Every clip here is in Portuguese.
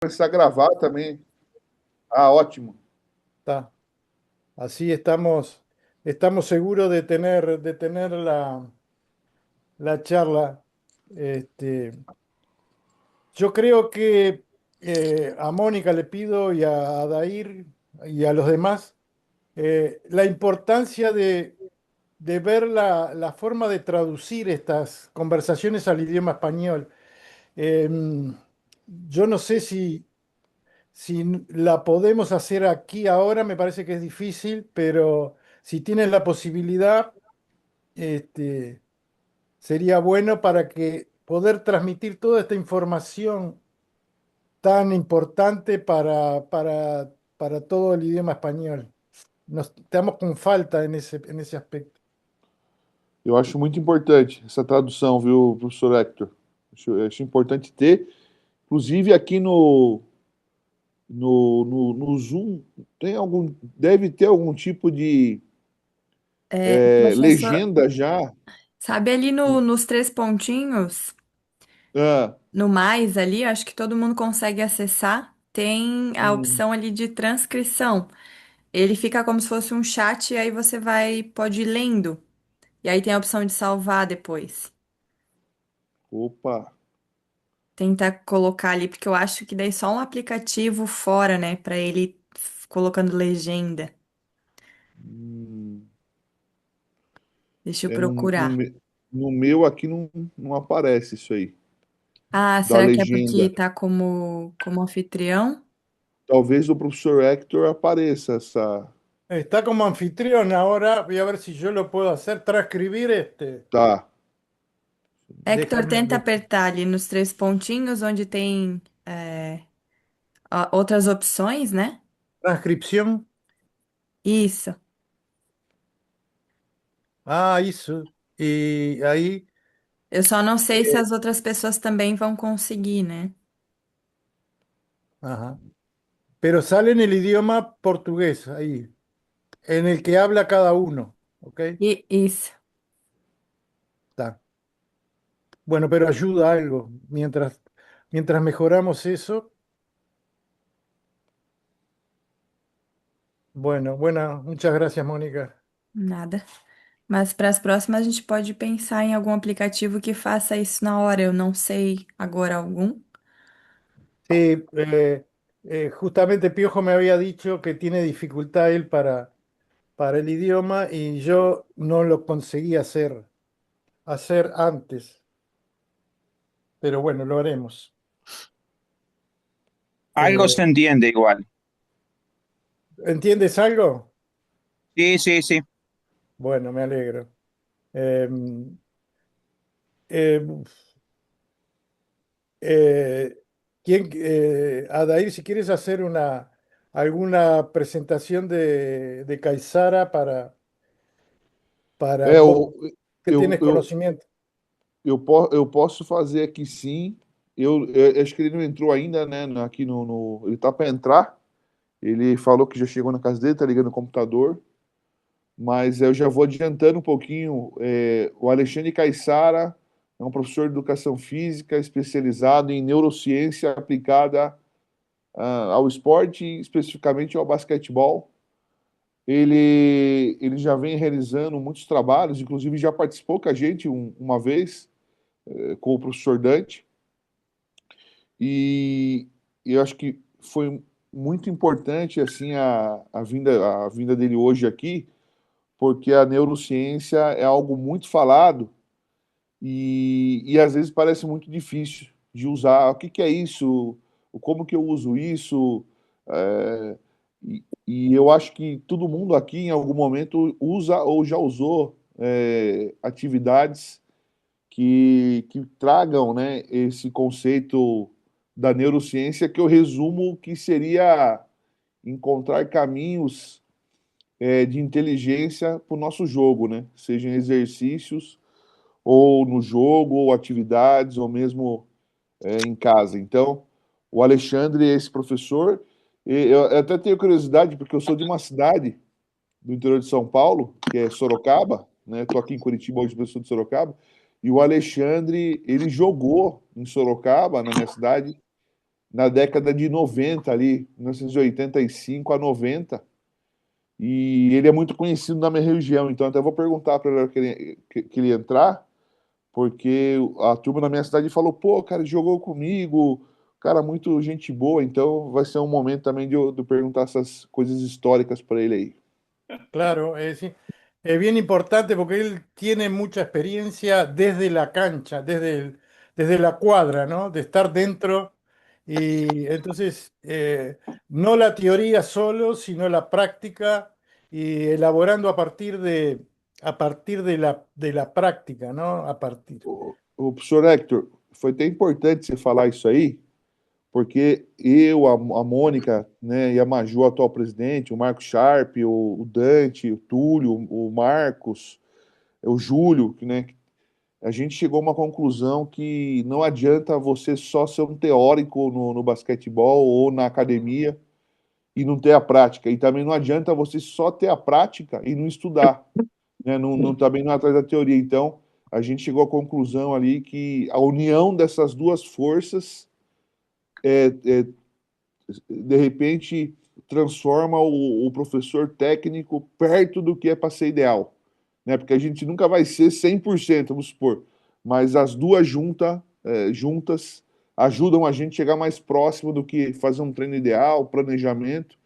começar a gravar também. Ah, ótimo. Está. Así estamos seguros de tener la charla. Este, yo creo que a Mónica le pido y a Adair y a los demás la importancia de ver la forma de traducir estas conversaciones al idioma español. Em, yo no sé si la podemos hacer aquí ahora, me parece que es difícil, pero si tienes la posibilidad, este, sería bueno para que poder transmitir toda esta información tan importante para todo el idioma español. Nos estamos con falta en ese aspecto. Eu acho muito importante essa tradução, viu, professor Hector? Acho importante ter. Inclusive aqui no Zoom deve ter algum tipo de Professor, legenda já. sabe ali nos três pontinhos, Ah, no mais ali, acho que todo mundo consegue acessar, tem a hum, opção ali de transcrição. Ele fica como se fosse um chat e aí você pode ir lendo. E aí tem a opção de salvar depois. opa. Tentar colocar ali, porque eu acho que daí só um aplicativo fora, né, pra ele colocando legenda. Hum, Deixa eu é no, no, procurar. me- no meu aqui não aparece isso aí, Ah, da será que é porque legenda. tá como anfitrião? Talvez o professor Hector apareça essa. Está como anfitrión ahora, voy a ver si yo lo puedo hacer, transcribir Tá. Hector, déjame tenta ver. apertar ali nos três pontinhos onde tem outras opções, né? Transcripción. Isso. Ah, eso. Y ahí, Eu só não sei se eh, as outras pessoas também vão conseguir, né? ajá. Pero sale en el idioma portugués, ahí, en el que habla cada uno, ¿ok? E isso. Está. Bueno, pero ayuda algo. Mientras mejoramos eso, bueno, muchas gracias, Mónica. Nada. Mas para as próximas a gente pode pensar em algum aplicativo que faça isso na hora. Eu não sei agora algum. Sí, justamente Piojo me había dicho que tiene dificultad él para el idioma y yo no lo conseguí hacer antes, pero bueno, lo haremos. Algo Eh, se entiende igual. ¿Entiendes algo? Sí, sí, sí. Bueno, me alegro. Eh, eh, eh, Adair, si quieres hacer alguna presentación de Caizara para É, vos que eu, tienes eu, conocimiento. eu posso fazer aqui sim. Eu acho que ele não entrou ainda, né? Aqui ele tá para entrar. Ele falou que já chegou na casa dele, tá ligando o computador. Mas eu já vou adiantando um pouquinho. O Alexandre Caissara é um professor de educação física especializado em neurociência aplicada ao esporte, especificamente ao basquetebol. Ele já vem realizando muitos trabalhos, inclusive já participou com a gente uma vez, com o professor Dante, e eu acho que foi muito importante assim a vinda dele hoje aqui, porque a neurociência é algo muito falado e às vezes parece muito difícil de usar. O que que é isso? Como que eu uso isso? É, e eu acho que todo mundo aqui, em algum momento, usa ou já usou atividades que tragam, né, esse conceito da neurociência, que eu resumo que seria encontrar caminhos de inteligência para o nosso jogo, né? Sejam exercícios, ou no jogo, ou atividades, ou mesmo em casa. Então, o Alexandre é esse professor. E eu até tenho curiosidade, porque eu sou de uma cidade do interior de São Paulo, que é Sorocaba, né? Estou aqui em Curitiba, hoje eu sou de Sorocaba, e o Alexandre, ele jogou em Sorocaba, na minha cidade, na década de 90 ali, 1985 a 90, e ele é muito conhecido na minha região, então até vou perguntar para ele que ele entrar, porque a turma na minha cidade falou, pô, cara, ele jogou comigo, cara, muito gente boa, então vai ser um momento também de eu perguntar essas coisas históricas para ele aí. Claro, sí, es bien importante porque él tiene mucha experiencia desde la cancha, desde la cuadra, ¿no? De estar dentro y entonces no la teoría solo, sino la práctica y elaborando a partir de la práctica, ¿no? A partir. O professor Hector, foi até importante você falar isso aí, porque eu, a Mônica, né, e a Maju, a atual presidente, o Marco Sharp, o Dante, o Túlio, o Marcos, o Júlio, né, a gente chegou a uma conclusão que não adianta você só ser um teórico no basquetebol ou na academia e não ter a prática. E também não adianta você só ter a prática e não estudar, né? Também não atrás da teoria. Então, a gente chegou à conclusão ali que a união dessas duas forças, de repente, transforma o professor técnico perto do que é para ser ideal, né? Porque a gente nunca vai ser 100%, vamos supor, mas as duas juntas ajudam a gente a chegar mais próximo do que fazer um treino ideal, planejamento.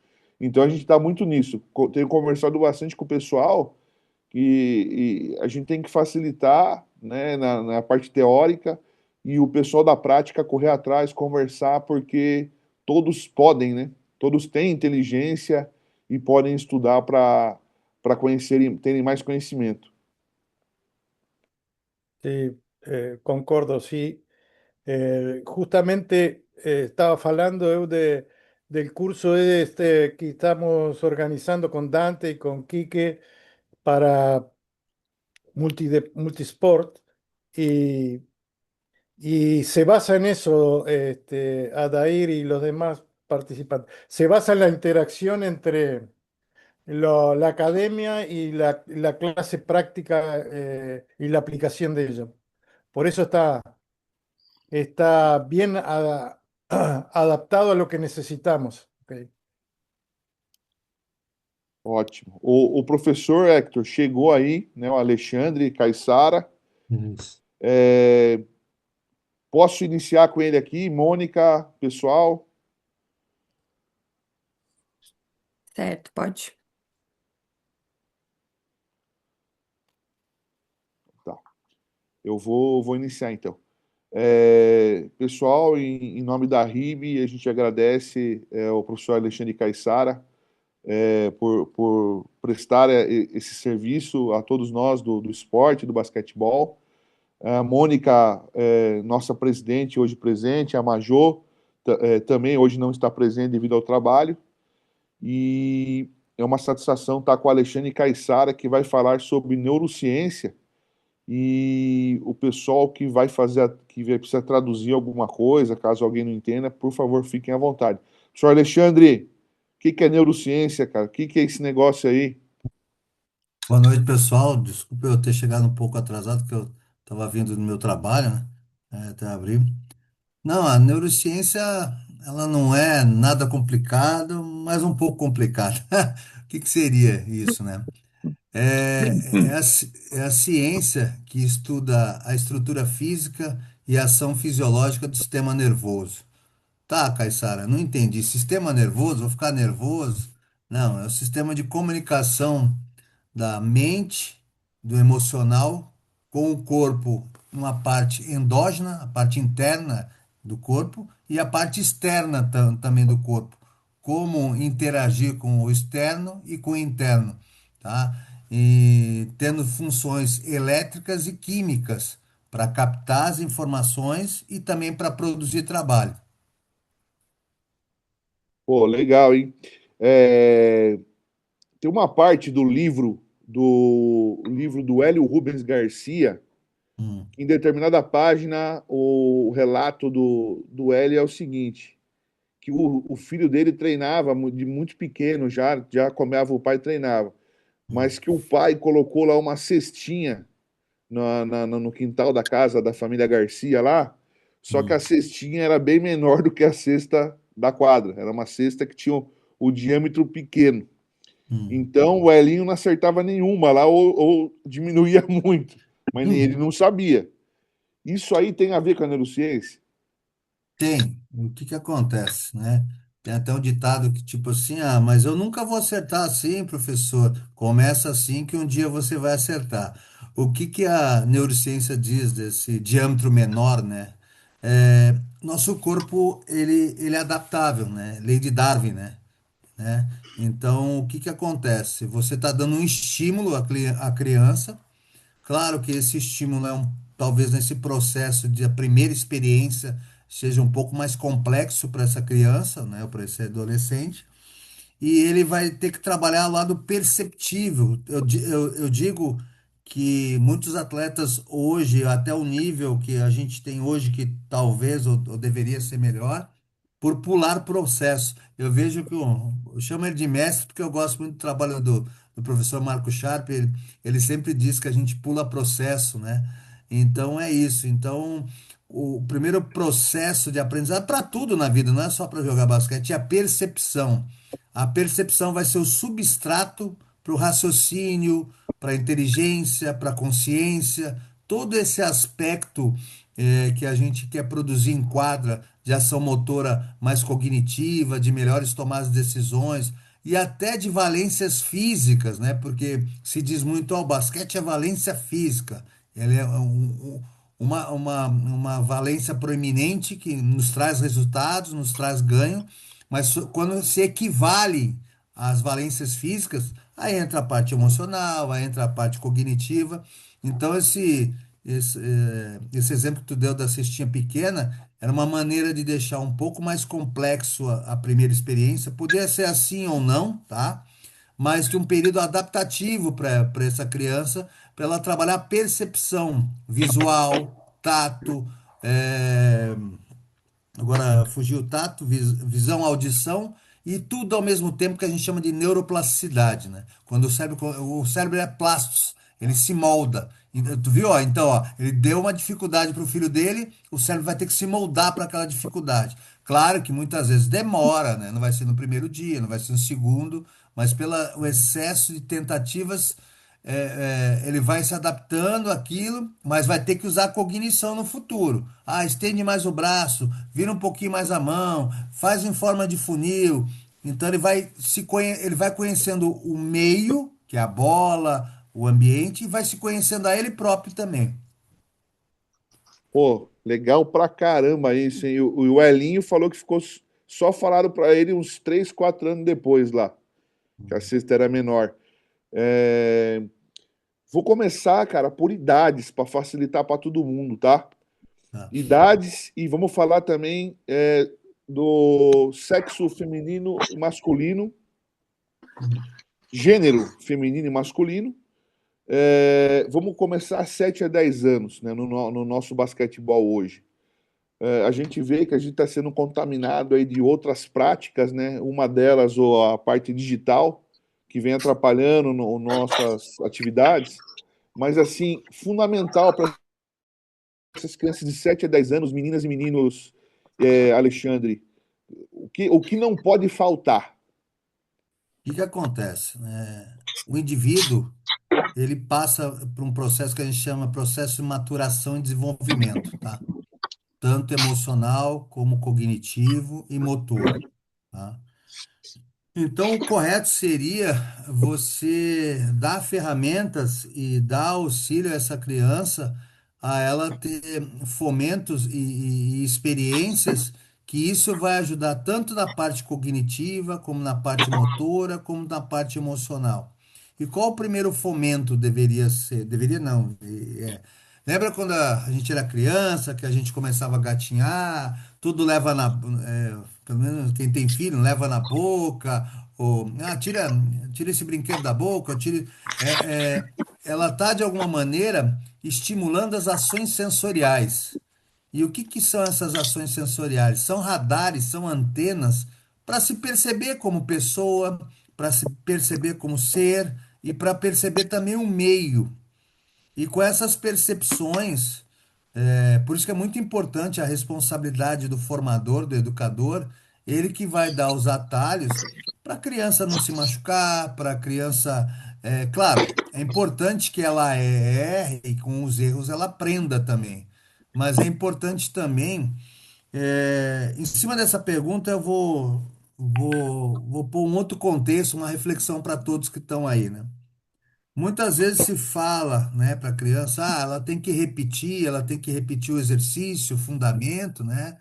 Então a gente está muito nisso. Tenho conversado bastante com o pessoal e a gente tem que facilitar, né, na parte teórica e o pessoal da prática correr atrás, conversar, porque todos podem, né? Todos têm inteligência e podem estudar para conhecerem, terem mais conhecimento. Sí, concordo, sí. Justamente estaba hablando del curso que estamos organizando con Dante y con Quique para multisport y, y se basa en eso, Adair y los demás participantes. Se basa en la interacción entre la academia y la clase práctica y la aplicación de ello. Por eso está bien adaptado a lo que necesitamos. Ok. Ótimo. O professor Hector chegou aí, né? O Alexandre Caissara. Isso. Posso iniciar com ele aqui, Mônica, pessoal? Certo, pode. Tá. Eu vou iniciar então. Pessoal, em nome da RIB, a gente agradece ao professor Alexandre Caissara por prestar esse serviço a todos nós do esporte, do basquetebol. A Mônica, nossa presidente, hoje presente, a Majô, também hoje não está presente devido ao trabalho. E é uma satisfação estar com o Alexandre Caissara, que vai falar sobre neurociência. E o pessoal que vai fazer, que vai precisar traduzir alguma coisa, caso alguém não entenda, por favor, fiquem à vontade. Professor Alexandre, o que é neurociência, cara? O que é esse negócio aí? Boa noite, pessoal. Desculpa eu ter chegado um pouco atrasado, porque eu estava vindo do meu trabalho, né? Até abrir. Não, a neurociência, ela não é nada complicado, mas um pouco complicada. O que seria isso, né? É a ciência que estuda a estrutura física e a ação fisiológica do sistema nervoso. Tá, Caissara, não entendi. Sistema nervoso? Vou ficar nervoso? Não, é o sistema de comunicação da mente, do emocional, com o corpo, uma parte endógena, a parte interna do corpo, e a parte externa também do corpo. Como interagir com o externo e com o interno, tá? E tendo funções elétricas e químicas para captar as informações e também para produzir trabalho. Pô, legal, hein? É, Tem uma parte do livro do Hélio Rubens Garcia, Hum, que em determinada página o relato do Hélio é o seguinte, que o filho dele treinava de muito pequeno, já comeava o pai treinava, hum, mas que o pai colocou lá uma cestinha no quintal da casa da família Garcia lá, só que a Hum, cestinha era bem menor do que a cesta da quadra. Era uma cesta que tinha o diâmetro pequeno. hum. Então o Elinho não acertava nenhuma lá ou diminuía muito, mas ele Hum. não sabia. Isso aí tem a ver com a neurociência? Tem. O que que acontece, né? Tem até um ditado que tipo assim, ah, mas eu nunca vou acertar assim, professor. Começa assim que um dia você vai acertar. O que que a neurociência diz desse diâmetro menor, né? Nosso corpo, ele é adaptável, né? Lei de Darwin, né? Então, o que que acontece? Você está dando um estímulo à criança. Claro que esse estímulo talvez nesse processo de a primeira experiência seja um pouco mais complexo para essa criança, né, para esse adolescente, e ele vai ter que trabalhar o lado perceptível. Eu digo que muitos atletas hoje, até o nível que a gente tem hoje, que talvez ou deveria ser melhor, por pular processo. Eu vejo que eu chamo ele de mestre porque eu gosto muito do trabalho do professor Marco Sharp. Ele sempre diz que a gente pula processo, né? Então é isso. Então, o primeiro processo de aprendizado para tudo na vida, não é só para jogar basquete, é a percepção. A percepção vai ser o substrato para o raciocínio, para a inteligência, para a consciência, todo esse aspecto que a gente quer produzir em quadra de ação motora mais cognitiva, de melhores tomadas de decisões e até de valências físicas, né? Porque se diz muito, ó, o basquete é valência física. Ele é uma valência proeminente que nos traz resultados, nos traz ganho, mas quando se equivale às valências físicas, aí entra a parte emocional, aí entra a parte cognitiva. Então, esse exemplo que tu deu da cestinha pequena era uma maneira de deixar um pouco mais complexo a primeira experiência. Podia ser assim ou não, tá? Mas de um período adaptativo para essa criança, para ela trabalhar percepção visual, tato, é, agora fugiu o tato, visão, audição e tudo ao mesmo tempo que a gente chama de neuroplasticidade, né? Quando o cérebro é plastos, ele se molda. Tu viu, ó? Então, ó, ele deu uma dificuldade para o filho dele, o cérebro vai ter que se moldar para aquela dificuldade. Claro que muitas vezes demora, né? Não vai ser no primeiro dia, não vai ser no segundo, mas pelo o excesso de tentativas ele vai se adaptando àquilo, mas vai ter que usar a cognição no futuro. Ah, estende mais o braço, vira um pouquinho mais a mão, faz em forma de funil. Então ele vai conhecendo o meio, que é a bola, o ambiente, e vai se conhecendo a ele próprio também. Pô, legal pra caramba isso, hein? O Elinho falou que ficou só falaram pra ele uns 3, 4 anos depois lá, que a cesta era menor. É, vou começar, cara, por idades, pra facilitar pra todo mundo, tá? Tá? Idades e vamos falar também do sexo feminino e masculino, gênero feminino e masculino. Vamos começar 7 a 10 anos, né, no nosso basquetebol hoje. A gente vê que a gente está sendo contaminado aí de outras práticas, né? Uma delas, ou a parte digital, que vem atrapalhando nossas atividades, mas assim, fundamental para essas crianças de 7 a 10 anos, meninas e meninos, Alexandre, o que não pode faltar? O que que acontece? O indivíduo, ele passa por um processo que a gente chama processo de maturação e desenvolvimento, tá? Tanto emocional como cognitivo e motor, tá? Então, o correto seria você dar ferramentas e dar auxílio a essa criança a ela ter fomentos e experiências que isso vai ajudar tanto na parte cognitiva, como na parte motora, como na parte emocional. E qual o primeiro fomento deveria ser? Deveria não. Lembra quando a gente era criança, que a gente começava a gatinhar, tudo leva pelo menos quem tem filho, leva na boca, ou tira esse brinquedo da boca, ela está de alguma maneira estimulando as ações sensoriais. E o que que são essas ações sensoriais? São radares, são antenas para se perceber como pessoa, para se perceber como ser e para perceber também o meio. E com essas percepções, Por isso que é muito importante a responsabilidade do formador, do educador, ele que vai dar os atalhos para a criança não se machucar, para a criança. Claro, é importante que ela erre e com os erros ela aprenda também. Mas é importante também, em cima dessa pergunta, vou pôr um outro contexto, uma reflexão para todos que estão aí, né? Muitas vezes se fala, né, para a criança, ela tem que repetir o exercício, o fundamento, né?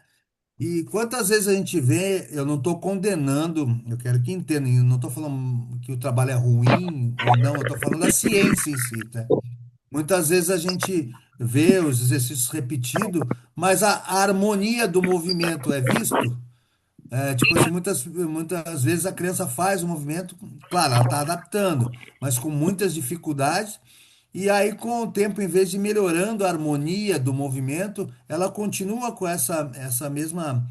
E quantas vezes a gente vê, eu não estou condenando, eu quero que entendam, eu não estou falando que o trabalho é ruim ou não, eu estou falando da ciência em si, tá? Muitas vezes a gente vê os exercícios repetidos, mas a harmonia do movimento é visto. Tipo assim, muitas vezes a criança faz o movimento, claro, ela está adaptando, mas com muitas dificuldades. E aí, com o tempo, em vez de melhorando a harmonia do movimento, ela continua com essa mesma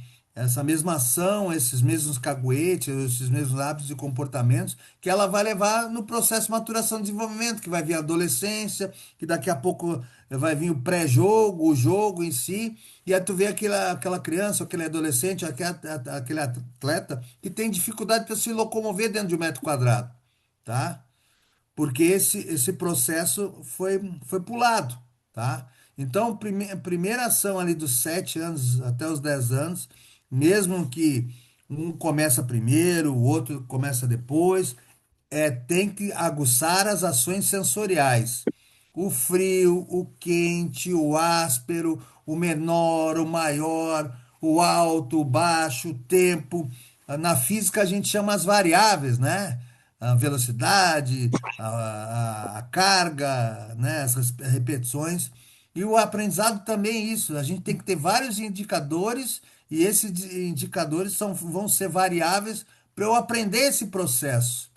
ação, esses mesmos caguetes, esses mesmos hábitos e comportamentos que ela vai levar no processo de maturação e desenvolvimento, que vai vir a adolescência, que daqui a pouco vai vir o pré-jogo, o jogo em si, e aí tu vê aquela criança, aquele adolescente, aquele atleta que tem dificuldade para se locomover dentro de um metro quadrado, tá? Porque esse processo foi pulado, tá? Então, a primeira ação ali dos 7 anos até os 10 anos, mesmo que um começa primeiro, o outro começa depois, tem que aguçar as ações sensoriais. O frio, o quente, o áspero, o menor, o maior, o alto, o baixo, o tempo. Na física a gente chama as variáveis, né? A velocidade, a carga, né? As repetições. E o aprendizado também é isso. A gente tem que ter vários indicadores e esses indicadores vão ser variáveis para eu aprender esse processo.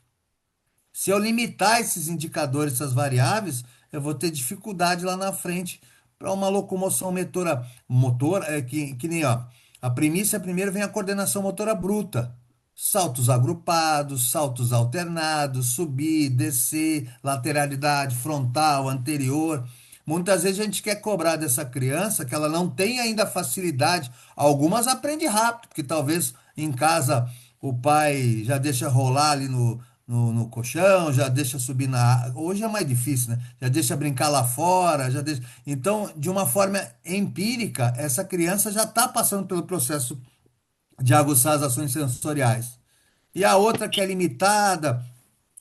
Se eu limitar esses indicadores, essas variáveis, eu vou ter dificuldade lá na frente para uma locomoção motora, que nem, ó, a premissa primeiro vem a coordenação motora bruta. Saltos agrupados, saltos alternados, subir, descer, lateralidade, frontal, anterior. Muitas vezes a gente quer cobrar dessa criança que ela não tem ainda facilidade. Algumas aprende rápido, porque talvez em casa o pai já deixa rolar ali no colchão, já deixa subir na. Hoje é mais difícil, né? Já deixa brincar lá fora, já deixa. Então, de uma forma empírica, essa criança já está passando pelo processo de aguçar as ações sensoriais. E a outra que é limitada,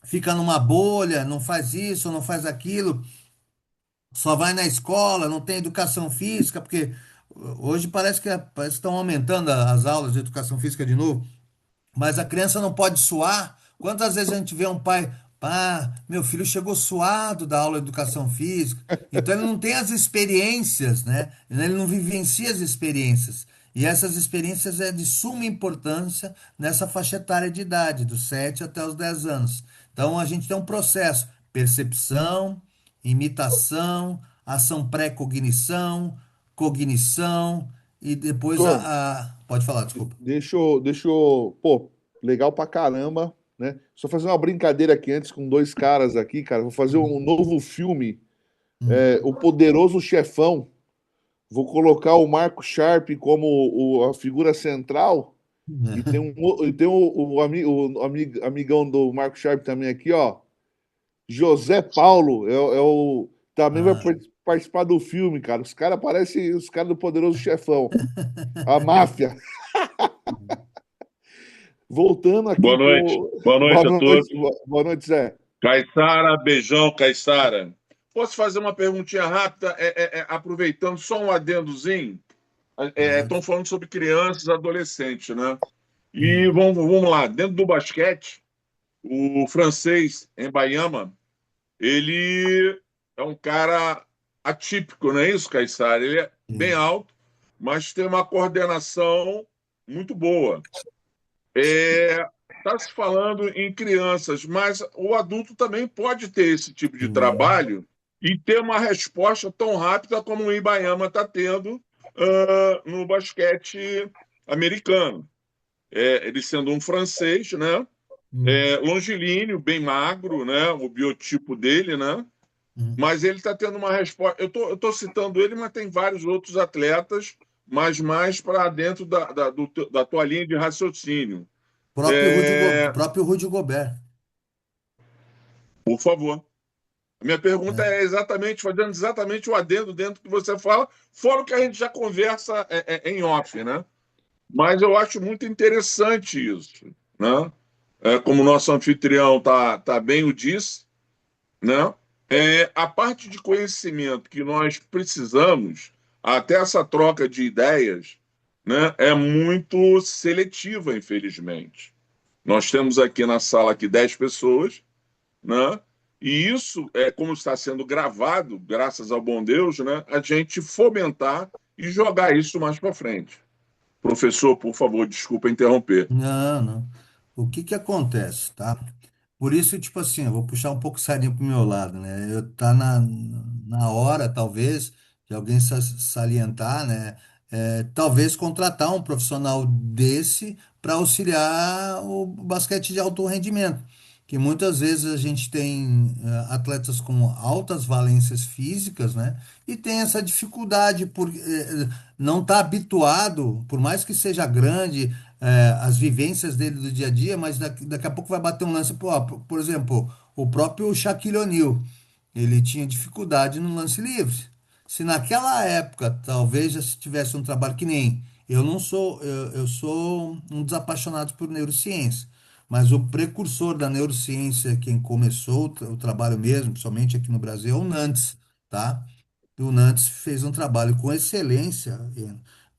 fica numa bolha, não faz isso, não faz aquilo, só vai na escola, não tem educação física, porque hoje parece que estão aumentando as aulas de educação física de novo. Mas a criança não pode suar. Quantas vezes a gente vê um pai, pá, meu filho chegou suado da aula de educação física. Então ele não tem as experiências, né? Ele não vivencia as experiências. E essas experiências é de suma importância nessa faixa etária de idade, dos 7 até os 10 anos. Então a gente tem um processo: percepção, imitação, ação pré-cognição, cognição e depois Tom, Pode falar, desculpa. pô, legal pra caramba, né? Só fazer uma brincadeira aqui antes com dois caras aqui, cara. Vou fazer um novo filme, Hum. O Poderoso Chefão. Vou colocar o Marco Sharp como a figura central e tem amigão do Marco Sharp também aqui, ó. José Paulo também vai Ah, participar do filme, cara. Os caras parecem os caras do Poderoso Chefão, a máfia. Voltando aqui Boa noite. pro. Boa Boa noite a todos. noite, boa noite, Zé. Caissara, beijão, Caissara. Posso fazer uma perguntinha rápida, aproveitando só um adendozinho? Estão pode. falando sobre crianças, adolescentes, né? E Hum. vamos lá, dentro do basquete, o francês Mbayama, ele é um cara atípico, não é isso, Caissara? Ele é bem Isso. alto, mas tem uma coordenação muito boa. Está se falando em crianças, mas o adulto também pode ter esse tipo de Sim. trabalho e ter uma resposta tão rápida como o Ibayama está tendo no basquete americano. Ele sendo um francês, né? Hum. Longilíneo, bem magro, né? O biotipo dele, né? Uhum. mas ele está tendo uma resposta. Eu tô citando ele, mas tem vários outros atletas, mas mais para dentro da tua linha de raciocínio. É, Próprio Rudy Gobert, por favor. A minha pergunta né? é exatamente, fazendo exatamente o adendo dentro do que você fala, fora o que a gente já conversa em off, né? Mas eu acho muito interessante isso, né? Como o nosso anfitrião tá bem o disse, né? A parte de conhecimento que nós precisamos, até essa troca de ideias, né, é muito seletiva, infelizmente. Nós temos aqui na sala aqui 10 pessoas, né? E isso é como está sendo gravado, graças ao bom Deus, né? A gente fomentar e jogar isso mais para frente. Professor, por favor, desculpa interromper. Não, não. O que que acontece, tá? Por isso, tipo assim, eu vou puxar um pouco o sardinha pro meu lado, né? Tá na hora, talvez, de alguém salientar, né? Talvez contratar um profissional desse para auxiliar o basquete de alto rendimento. Que muitas vezes a gente tem atletas com altas valências físicas, né? E tem essa dificuldade por não estar habituado, por mais que seja grande as vivências dele do dia a dia, mas daqui a pouco vai bater um lance. Pô, por exemplo, o próprio Shaquille O'Neal, ele tinha dificuldade no lance livre. Se naquela época talvez já se tivesse um trabalho que nem eu não sou, eu sou um dos apaixonados por neurociência, mas o precursor da neurociência, quem começou o trabalho mesmo, principalmente aqui no Brasil, é o Nantes, tá? O Nantes fez um trabalho com excelência,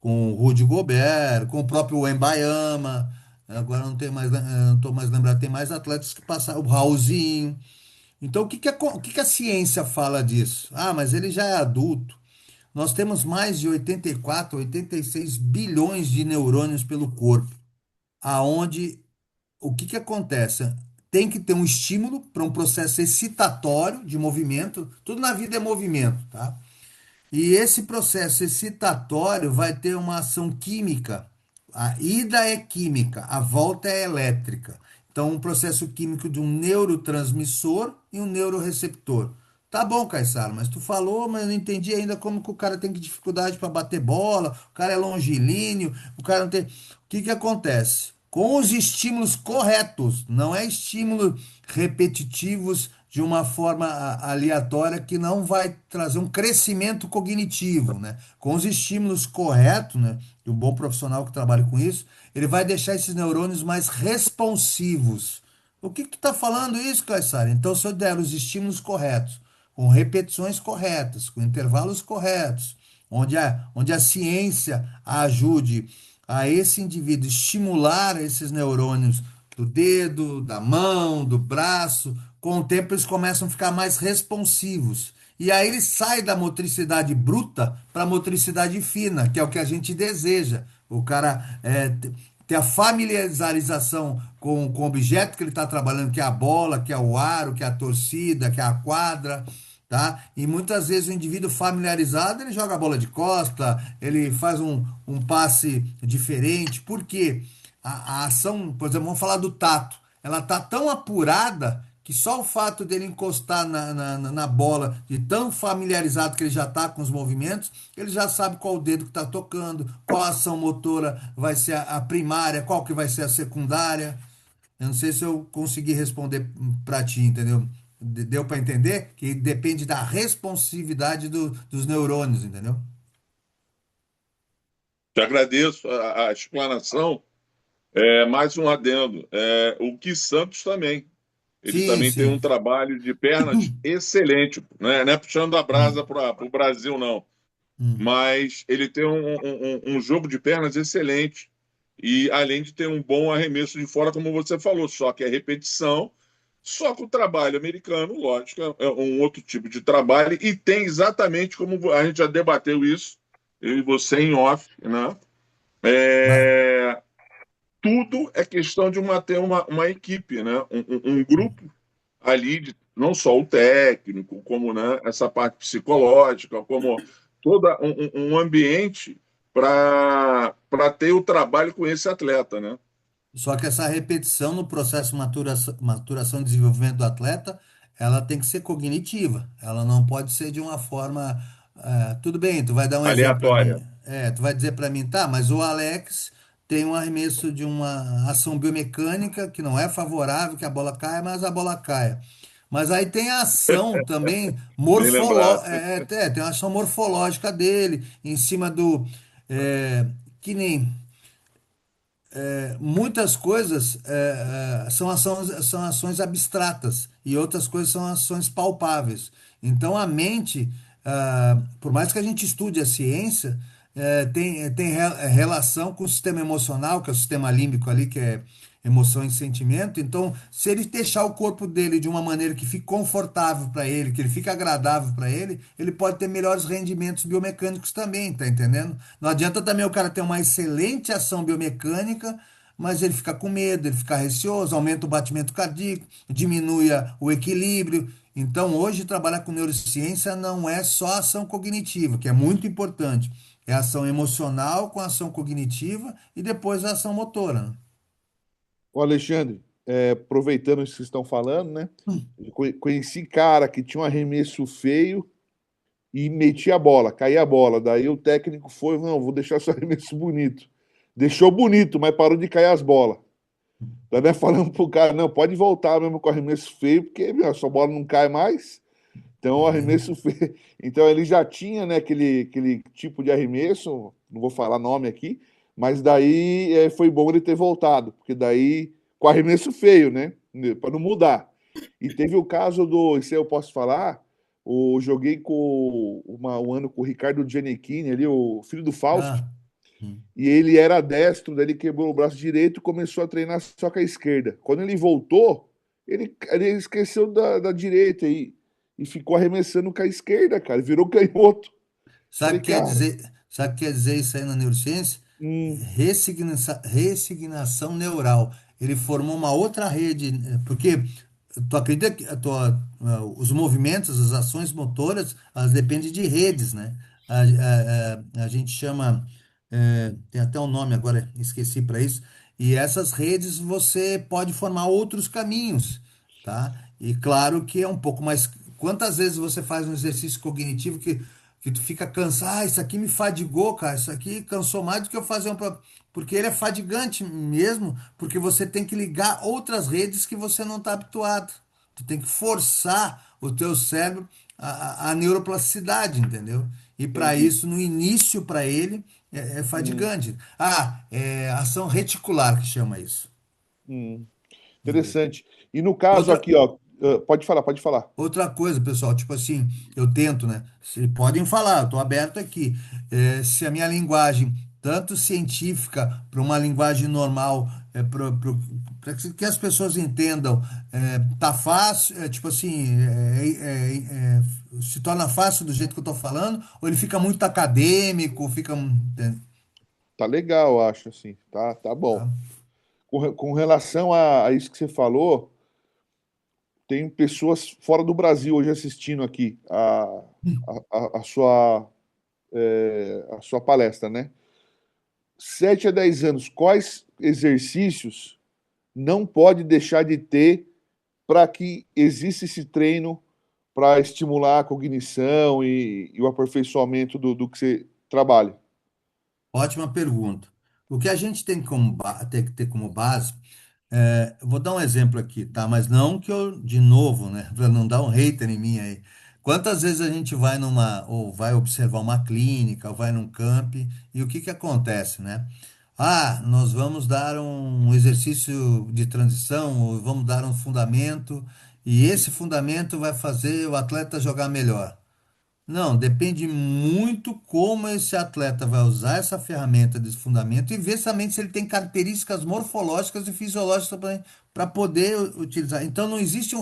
com o Rudy Gobert, com o próprio Wembanyama. Agora não tem mais, não estou mais lembrado, tem mais atletas que passaram, o Raulzinho. Então, o que que a ciência fala disso? Ah, mas ele já é adulto. Nós temos mais de 84, 86 bilhões de neurônios pelo corpo, aonde o que que acontece? Tem que ter um estímulo para um processo excitatório de movimento. Tudo na vida é movimento, tá? E esse processo excitatório vai ter uma ação química. A ida é química, a volta é elétrica. Então, um processo químico de um neurotransmissor e um neuroreceptor. Tá bom, Caissara, mas tu falou, mas eu não entendi ainda como que o cara tem dificuldade para bater bola, o cara é longilíneo, o cara não tem. O que que acontece? Com os estímulos corretos, não é estímulos repetitivos de uma forma aleatória que não vai trazer um crescimento cognitivo, né? Com os estímulos corretos, né? E um bom profissional que trabalha com isso, ele vai deixar esses neurônios mais responsivos. O que que tu tá falando isso, Caissara? Então, se eu der os estímulos corretos, com repetições corretas, com intervalos corretos, onde a ciência ajude a esse indivíduo estimular esses neurônios do dedo, da mão, do braço, com o tempo eles começam a ficar mais responsivos. E aí ele sai da motricidade bruta para a motricidade fina, que é o que a gente deseja. O cara ter a familiarização com o objeto que ele está trabalhando, que é a bola, que é o aro, que é a torcida, que é a quadra, tá? E muitas vezes o indivíduo familiarizado, ele joga a bola de costa, ele faz um passe diferente, porque a ação, por exemplo, vamos falar do tato, ela tá tão apurada que só o fato dele encostar na bola, de tão familiarizado que ele já está com os movimentos, ele já sabe qual o dedo que está tocando, qual a ação motora vai ser a primária, qual que vai ser a secundária. Eu não sei se eu consegui responder para ti, entendeu? Deu para entender que depende da responsividade dos neurônios, entendeu? Te agradeço a explanação. Mais um adendo. O Gui Santos também. Ele Sim, também tem um sim. trabalho de pernas excelente, né? Não é puxando a brasa Hum, para o Brasil, não. hum. Mas ele tem um jogo de pernas excelente. E além de ter um bom arremesso de fora, como você falou, só que é repetição. Só que o trabalho americano, lógico, é um outro tipo de trabalho e tem exatamente como a gente já debateu isso, eu e você em off, né? Mas, É, tudo é questão de ter uma equipe, né? Um grupo ali, não só o técnico, como, né, essa parte psicológica, como todo um ambiente para ter o trabalho com esse atleta, né? só que essa repetição no processo de maturação e desenvolvimento do atleta ela tem que ser cognitiva. Ela não pode ser de uma forma. Tudo bem, tu vai dar um exemplo para Aleatória. mim. Tu vai dizer para mim, tá, mas o Alex tem um arremesso de uma ação biomecânica que não é favorável que a bola caia, mas a bola caia. Mas aí tem a ação também Bem lembrado. tem a ação morfológica dele, em cima do. é, que nem muitas coisas são ações abstratas e outras coisas são ações palpáveis. Então, a mente, por mais que a gente estude a ciência, tem relação com o sistema emocional, que é o sistema límbico ali, que é emoção e sentimento. Então, se ele deixar o corpo dele de uma maneira que fique confortável para ele, que ele fique agradável para ele, ele pode ter melhores rendimentos biomecânicos também, tá entendendo? Não adianta também o cara ter uma excelente ação biomecânica, mas ele fica com medo, ele fica receoso, aumenta o batimento cardíaco, diminui o equilíbrio. Então, hoje, trabalhar com neurociência não é só ação cognitiva, que é muito importante. É ação emocional com ação cognitiva e depois a ação motora, né? Ô, Alexandre, aproveitando isso que vocês estão falando, né? Eu conheci cara que tinha um arremesso feio e metia a bola, caía a bola. Daí o técnico foi, não, vou deixar seu arremesso bonito. Deixou bonito, mas parou de cair as bolas. Daí nós falamos pro cara, não, pode voltar mesmo com o arremesso feio, porque meu, a sua bola não cai mais. Então, o arremesso feio. Então, ele já tinha, né, aquele tipo de arremesso, não vou falar nome aqui, mas daí foi bom ele ter voltado, porque daí, com arremesso feio, né, para não mudar. E teve o caso do, isso aí eu posso falar, joguei um ano com o Ricardo Giannichini, ali, o filho do Fausto, Ah, hum. e ele era destro, daí ele quebrou o braço direito e começou a treinar só com a esquerda. Quando ele voltou, ele esqueceu da direita e ficou arremessando com a esquerda, cara. Virou canhoto. Sabe Falei, o que quer cara, dizer, sabe o que quer dizer isso aí na neurociência? hum, Ressignação neural. Ele formou uma outra rede, porque tu acredita que os movimentos, as ações motoras, elas dependem de redes, né? A gente chama, tem até um nome agora, esqueci para isso, e essas redes você pode formar outros caminhos, tá? E claro que é um pouco mais. Quantas vezes você faz um exercício cognitivo que tu fica cansado, isso aqui me fadigou, cara, isso aqui cansou mais do que eu fazer porque ele é fadigante mesmo, porque você tem que ligar outras redes que você não está habituado. Tu tem que forçar o teu cérebro a neuroplasticidade, entendeu? E para entendi. isso, no início, para ele, é Hum, fadigante. É ação reticular que chama isso. hum. Entendeu? Interessante. E no caso Outra, aqui, ó, pode falar, pode falar. Outra coisa, pessoal, tipo assim, eu tento, né? Podem falar, eu estou aberto aqui. Se a minha linguagem, tanto científica, para uma linguagem normal, para que as pessoas entendam, tá fácil, tipo assim, se torna fácil do jeito que eu estou falando, ou ele fica muito acadêmico, Tá legal, eu acho, assim. Tá bom. tá? Com relação a isso que você falou, tem pessoas fora do Brasil hoje assistindo aqui a sua palestra, né? 7 a 10 anos, quais exercícios não pode deixar de ter para que exista esse treino para estimular a cognição e o aperfeiçoamento do que você trabalha? Ótima pergunta. O que a gente tem que ter como base, eu vou dar um exemplo aqui, tá? Mas não que eu, de novo, né? Para não dar um hater em mim aí. Quantas vezes a gente vai ou vai observar uma clínica, ou vai num camp, e o que que acontece, né? Ah, nós vamos dar um exercício de transição, ou vamos dar um fundamento, e esse fundamento vai fazer o atleta jogar melhor. Não, depende muito como esse atleta vai usar essa ferramenta de fundamento e ver também se ele tem características morfológicas e fisiológicas para poder utilizar. Então, não existe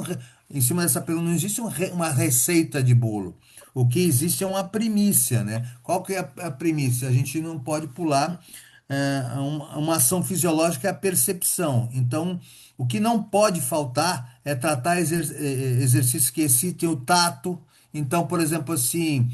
em cima dessa pergunta, não existe uma receita de bolo. O que existe é uma primícia, né? Qual que é a primícia? A gente não pode pular uma ação fisiológica é a percepção. Então, o que não pode faltar é tratar exercícios que excitem o tato. Então, por exemplo, assim,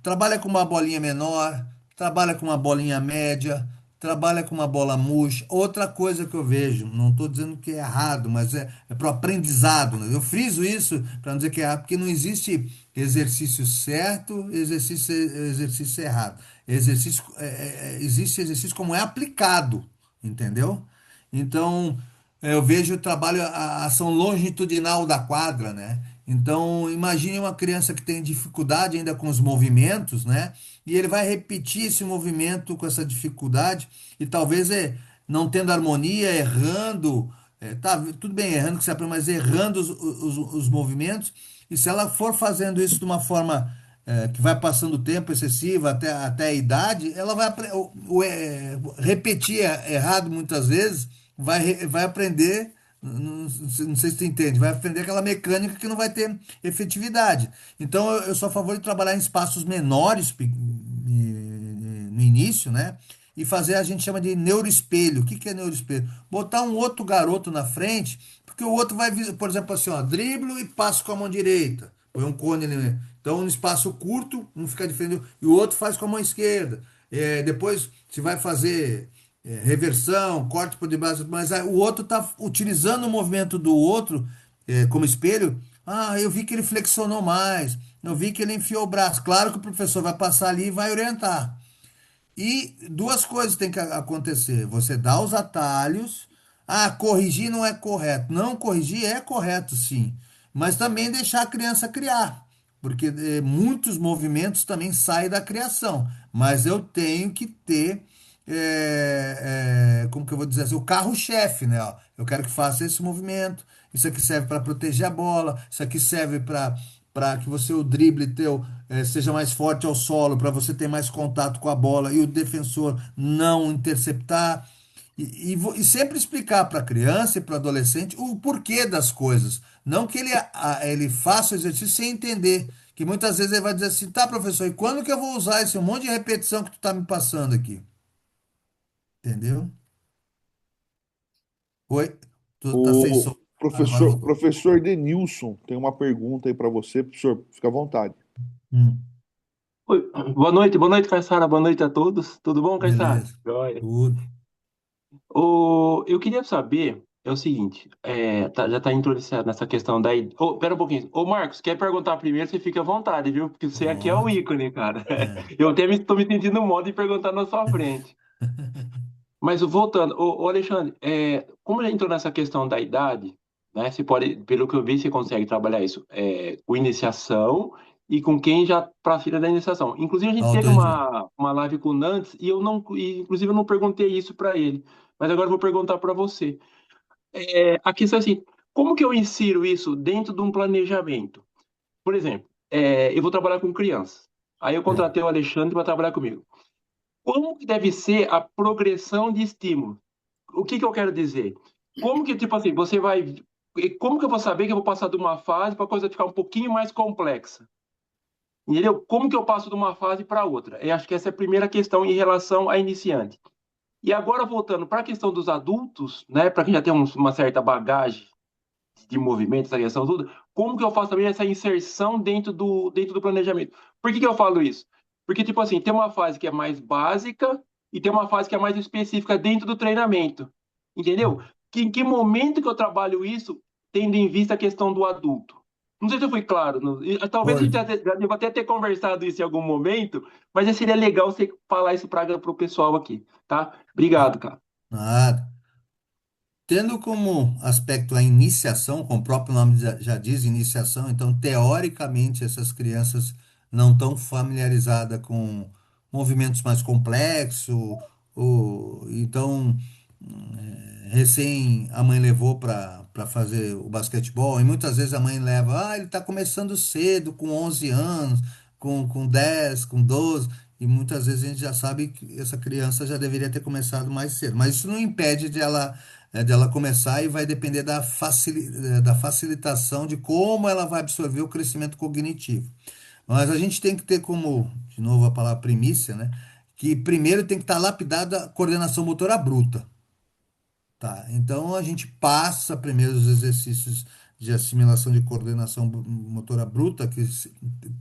trabalha com uma bolinha menor, trabalha com uma bolinha média, trabalha com uma bola murcha. Outra coisa que eu vejo, não estou dizendo que é errado, mas é para o aprendizado, né? Eu friso isso para não dizer que é errado, porque não existe exercício certo, exercício errado. Existe exercício como é aplicado, entendeu? Então, eu vejo o trabalho, a ação longitudinal da quadra, né? Então, imagine uma criança que tem dificuldade ainda com os movimentos, né? E ele vai repetir esse movimento com essa dificuldade e talvez não tendo harmonia, errando, tá, tudo bem, errando que você aprende, mas errando os movimentos. E se ela for fazendo isso de uma forma que vai passando o tempo excessivo até a idade, ela vai repetir errado muitas vezes, vai aprender, não sei se tu entende, vai aprender aquela mecânica que não vai ter efetividade. Então eu sou a favor de trabalhar em espaços menores no início, né? E fazer a gente chama de neuroespelho. O que que é neuroespelho? Botar um outro garoto na frente, porque o outro vai, por exemplo, assim, ó, driblo e passo com a mão direita. Põe um cone ali, né? Então, no espaço curto, um fica diferente, e o outro faz com a mão esquerda. Depois, se vai fazer reversão, corte por debaixo, mas o outro está utilizando o movimento do outro como espelho. Ah, eu vi que ele flexionou mais, eu vi que ele enfiou o braço. Claro que o professor vai passar ali e vai orientar. E duas coisas têm que acontecer. Você dá os atalhos. Ah, corrigir não é correto. Não, corrigir é correto, sim. Mas também deixar a criança criar. Porque muitos movimentos também saem da criação. Mas eu tenho que ter, como que eu vou dizer assim, o carro-chefe, né? Ó, eu quero que faça esse movimento. Isso aqui serve para proteger a bola. Isso aqui serve para que você o drible teu seja mais forte ao solo, para você ter mais contato com a bola e o defensor não interceptar. E sempre explicar para a criança e para o adolescente o porquê das coisas. Não que ele faça o exercício sem entender. Que muitas vezes ele vai dizer assim, tá, professor, e quando que eu vou usar esse monte de repetição que tu tá me passando aqui? Entendeu? Oi? Tu tá sem O som. Agora voltou. professor Denilson tem uma pergunta aí para você, professor, fica à vontade. Hum, Oi, boa noite, Caissara, boa noite a todos. Tudo bom, Caissara? beleza. Joia. Tudo. Eu queria saber, é o seguinte, já está entrando nessa questão daí. Pera um pouquinho. Ô, Marcos, quer perguntar primeiro? Você fica à vontade, viu? Porque você aqui é o Pode. ícone, cara. É. Eu até estou me sentindo modo de perguntar na sua frente. Mas voltando, ô Alexandre, como já entrou nessa questão da idade, né? Você pode, pelo que eu vi, você consegue trabalhar isso com iniciação e com quem já precisa da iniciação. Inclusive, a gente teve Autoajuda. uma live com o Nantes e inclusive, eu não perguntei isso para ele, mas agora eu vou perguntar para você. A questão é assim, como que eu insiro isso dentro de um planejamento? Por exemplo, eu vou trabalhar com crianças. Aí eu É. contratei o Alexandre para trabalhar comigo. Como que deve ser a progressão de estímulo? O que que eu quero dizer? Como que, tipo assim, você vai. Como que eu vou saber que eu vou passar de uma fase para a coisa ficar um pouquinho mais complexa? Entendeu? Como que eu passo de uma fase para outra? Eu acho que essa é a primeira questão em relação a iniciante. E agora, voltando para a questão dos adultos, né, para quem já tem uma certa bagagem de movimento, essa questão tudo, como que eu faço também essa inserção dentro do planejamento? Por que que eu falo isso? Porque, tipo assim, tem uma fase que é mais básica e tem uma fase que é mais específica dentro do treinamento. Entendeu? Em que momento que eu trabalho isso, tendo em vista a questão do adulto? Não sei se eu fui claro. Talvez a gente Foi. já deva até ter conversado isso em algum momento, mas seria legal você falar isso para o pessoal aqui, tá? Obrigado, cara. Nada. Tendo como aspecto a iniciação, como o próprio nome já diz, iniciação, então, teoricamente, essas crianças não estão familiarizadas com movimentos mais complexos, então, recém a mãe levou para fazer o basquetebol, e muitas vezes a mãe leva, ele está começando cedo, com 11 anos, com 10 com 12 e muitas vezes a gente já sabe que essa criança já deveria ter começado mais cedo, mas isso não impede de ela começar e vai depender da facilitação de como ela vai absorver o crescimento cognitivo. Mas a gente tem que ter como, de novo a palavra primícia, né? Que primeiro tem que estar lapidada a coordenação motora bruta. Tá, então a gente passa primeiro os exercícios de assimilação de coordenação motora bruta, que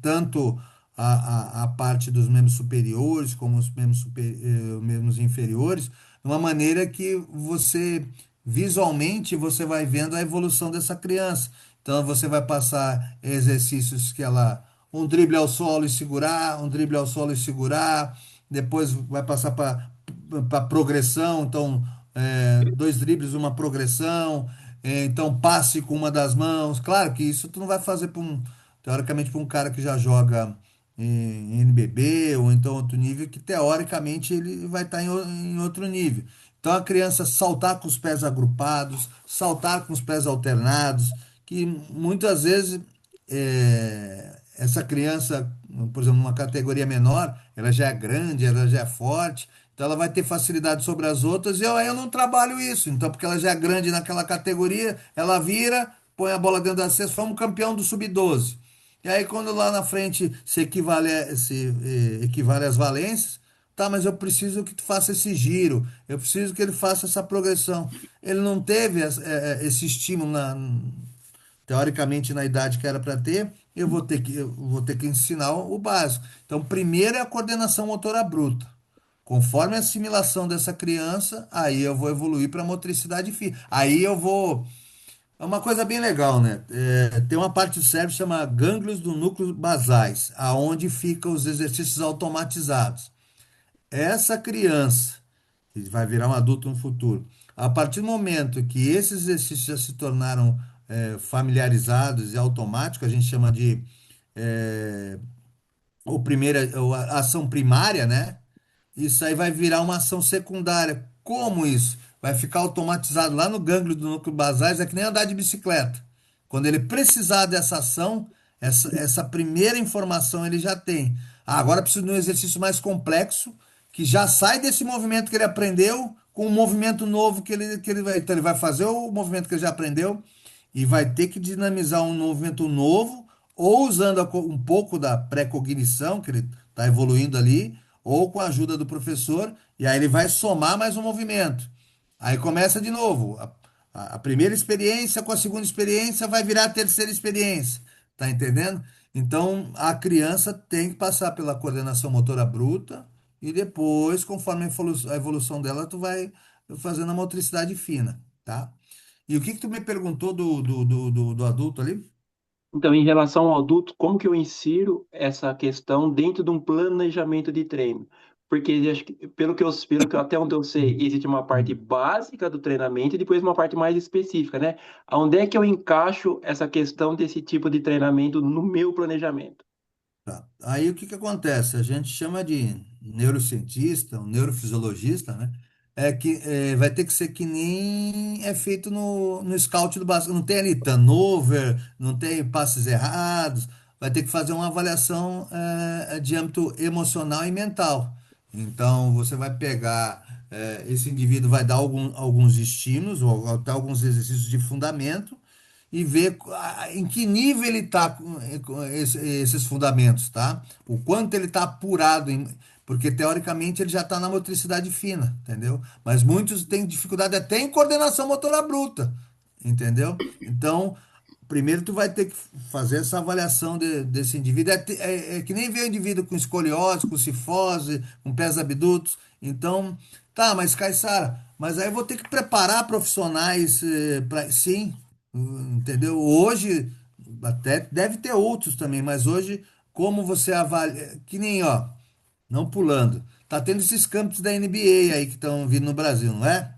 tanto a parte dos membros superiores, como os membros inferiores, de uma maneira que você, visualmente, você vai vendo a evolução dessa criança. Então, você vai passar exercícios que ela, um drible ao solo e segurar, um drible ao solo e segurar, depois vai passar para progressão, então, dois dribles, uma progressão, então passe com uma das mãos. Claro que isso tu não vai fazer teoricamente, para um cara que já joga em NBB ou então outro nível, que teoricamente ele vai estar em outro nível. Então a criança saltar com os pés agrupados, saltar com os pés alternados, que muitas vezes essa criança, por exemplo, numa categoria menor, ela já é grande, ela já é forte, então ela vai ter facilidade sobre as outras, e eu não trabalho isso. Então, porque ela já é grande naquela categoria, ela vira, põe a bola dentro da cesta, fomos campeão do sub-12. E aí, quando lá na frente se equivale às valências, tá, mas eu preciso que tu faça esse giro, eu preciso que ele faça essa progressão. Ele não teve esse estímulo teoricamente na idade que era para ter, eu vou ter que ensinar o básico. Então, primeiro é a coordenação motora bruta. Conforme a assimilação dessa criança, aí eu vou evoluir para motricidade fina. Aí eu vou. É uma coisa bem legal, né? Tem uma parte do cérebro que chama gânglios do núcleo basais, aonde ficam os exercícios automatizados. Essa criança, que vai virar um adulto no futuro, a partir do momento que esses exercícios já se tornaram familiarizados e automáticos, a gente chama de é, ou a ação primária, né? Isso aí vai virar uma ação secundária. Como isso? Vai ficar automatizado lá no gânglio do núcleo basais, é que nem andar de bicicleta. Quando ele precisar dessa ação, essa primeira informação ele já tem. Ah, agora precisa de um exercício mais complexo, que já sai desse movimento que ele aprendeu, com um movimento novo que ele vai. Então, ele vai fazer o movimento que ele já aprendeu e vai ter que dinamizar um movimento novo, ou usando um pouco da pré-cognição, que ele está evoluindo ali, ou com a ajuda do professor, e aí ele vai somar mais um movimento. Aí começa de novo. A primeira experiência com a segunda experiência vai virar a terceira experiência. Tá entendendo? Então a criança tem que passar pela coordenação motora bruta e depois, conforme a evolução dela, tu vai fazendo a motricidade fina, tá? E o que que tu me perguntou do adulto ali? Então, em relação ao adulto, como que eu insiro essa questão dentro de um planejamento de treino? Porque acho que, até onde eu sei, existe uma parte básica do treinamento e depois uma parte mais específica, né? Onde é que eu encaixo essa questão desse tipo de treinamento no meu planejamento? Tá. Aí o que que acontece? A gente chama de neurocientista, um neurofisiologista, né? Vai ter que ser que nem é feito no scout do basquete. Não tem ali turnover, não tem passes errados. Vai ter que fazer uma avaliação de âmbito emocional e mental. Então, você vai pegar, esse indivíduo vai dar alguns estímulos, ou até alguns exercícios de fundamento, e ver em que nível ele está com esses fundamentos, tá? O quanto ele está apurado, porque teoricamente ele já está na motricidade fina, entendeu? Mas muitos têm dificuldade até em coordenação motora bruta, entendeu? Então, primeiro tu vai ter que fazer essa avaliação desse indivíduo. É que nem ver o indivíduo com escoliose, com cifose, com pés abdutos. Então, tá, mas Caissara, mas aí eu vou ter que preparar profissionais para. Sim, entendeu? Hoje, até deve ter outros também, mas hoje, como você avalia. Que nem, ó, não pulando. Tá tendo esses campos da NBA aí que estão vindo no Brasil, não é?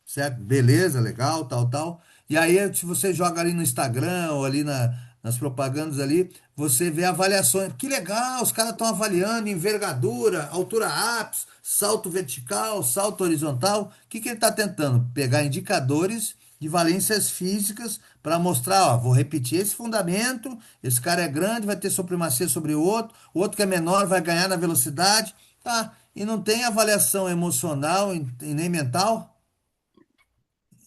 Certo? Beleza, legal, tal, tal. E aí, se você joga ali no Instagram ou ali nas propagandas ali, você vê avaliações. Que legal, os caras estão avaliando envergadura, altura ápice, salto vertical, salto horizontal. O que que ele está tentando? Pegar indicadores de valências físicas para mostrar, ó, vou repetir esse fundamento, esse cara é grande, vai ter supremacia sobre o outro que é menor vai ganhar na velocidade, tá? E não tem avaliação emocional e nem mental.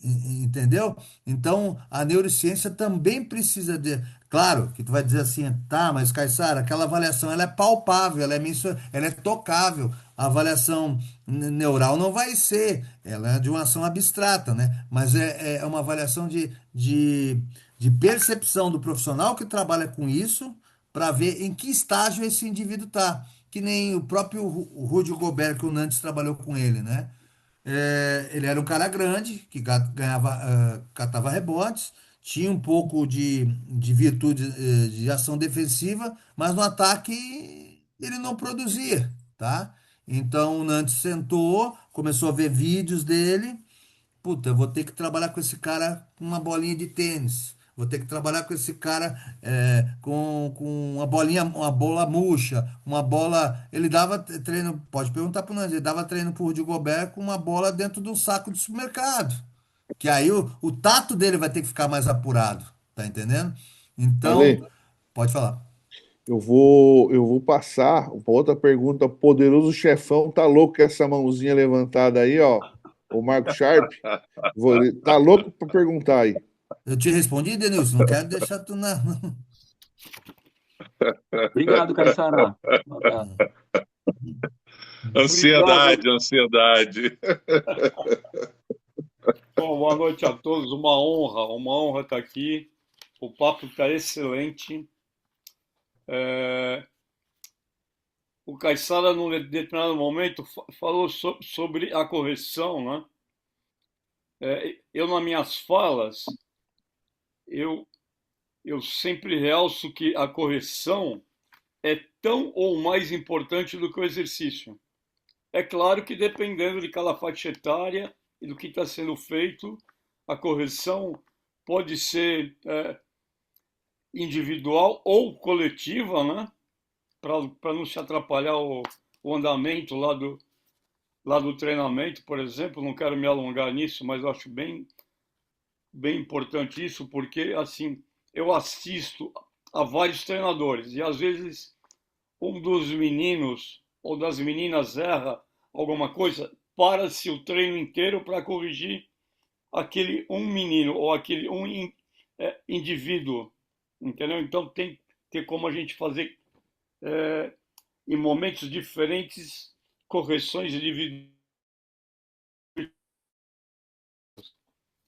Entendeu? Então, a neurociência também precisa de. Claro que tu vai dizer assim, tá, mas Caissara, aquela avaliação ela é palpável, ela é tocável. A avaliação neural não vai ser, ela é de uma ação abstrata, né? Mas é uma avaliação de percepção do profissional que trabalha com isso para ver em que estágio esse indivíduo está. Que nem o próprio o Rudy Gobert, que o Nantes trabalhou com ele, né? Ele era um cara grande, que ganhava, catava rebotes, tinha um pouco de virtude, de ação defensiva, mas no ataque ele não produzia, tá? Então o Nantes sentou, começou a ver vídeos dele. Puta, eu vou ter que trabalhar com esse cara com uma bolinha de tênis. Vou ter que trabalhar com esse cara com uma bolinha, uma bola murcha, uma bola. Ele dava treino, pode perguntar pro Nantes, ele dava treino pro Rudy Gobert com uma bola dentro de um saco de supermercado. Que aí o tato dele vai ter que ficar mais apurado, tá entendendo? Então, Ale, pode falar. eu vou passar para outra pergunta. Poderoso chefão, tá louco com essa mãozinha levantada aí, ó. O Marco Sharp. Tá louco para perguntar aí. Eu te respondi, Denilson, não quero deixar tu na. Obrigado, Caissara. Ansiedade, ansiedade. Bom, boa noite a todos. Uma honra estar aqui. O papo está excelente. O Caissara, num determinado momento, falou sobre a correção, né? Eu, nas minhas falas, eu sempre realço que a correção é tão ou mais importante do que o exercício. É claro que, dependendo de cada faixa etária e do que está sendo feito, a correção pode ser individual ou coletiva, né? Para não se atrapalhar o andamento lá do treinamento, por exemplo. Não quero me alongar nisso, mas eu acho bem importante isso, porque assim, eu assisto a vários treinadores e às vezes um dos meninos ou das meninas erra alguma coisa, para-se o treino inteiro para corrigir aquele um menino ou aquele indivíduo, entendeu? Então tem que ter como a gente fazer em momentos diferentes correções individuais.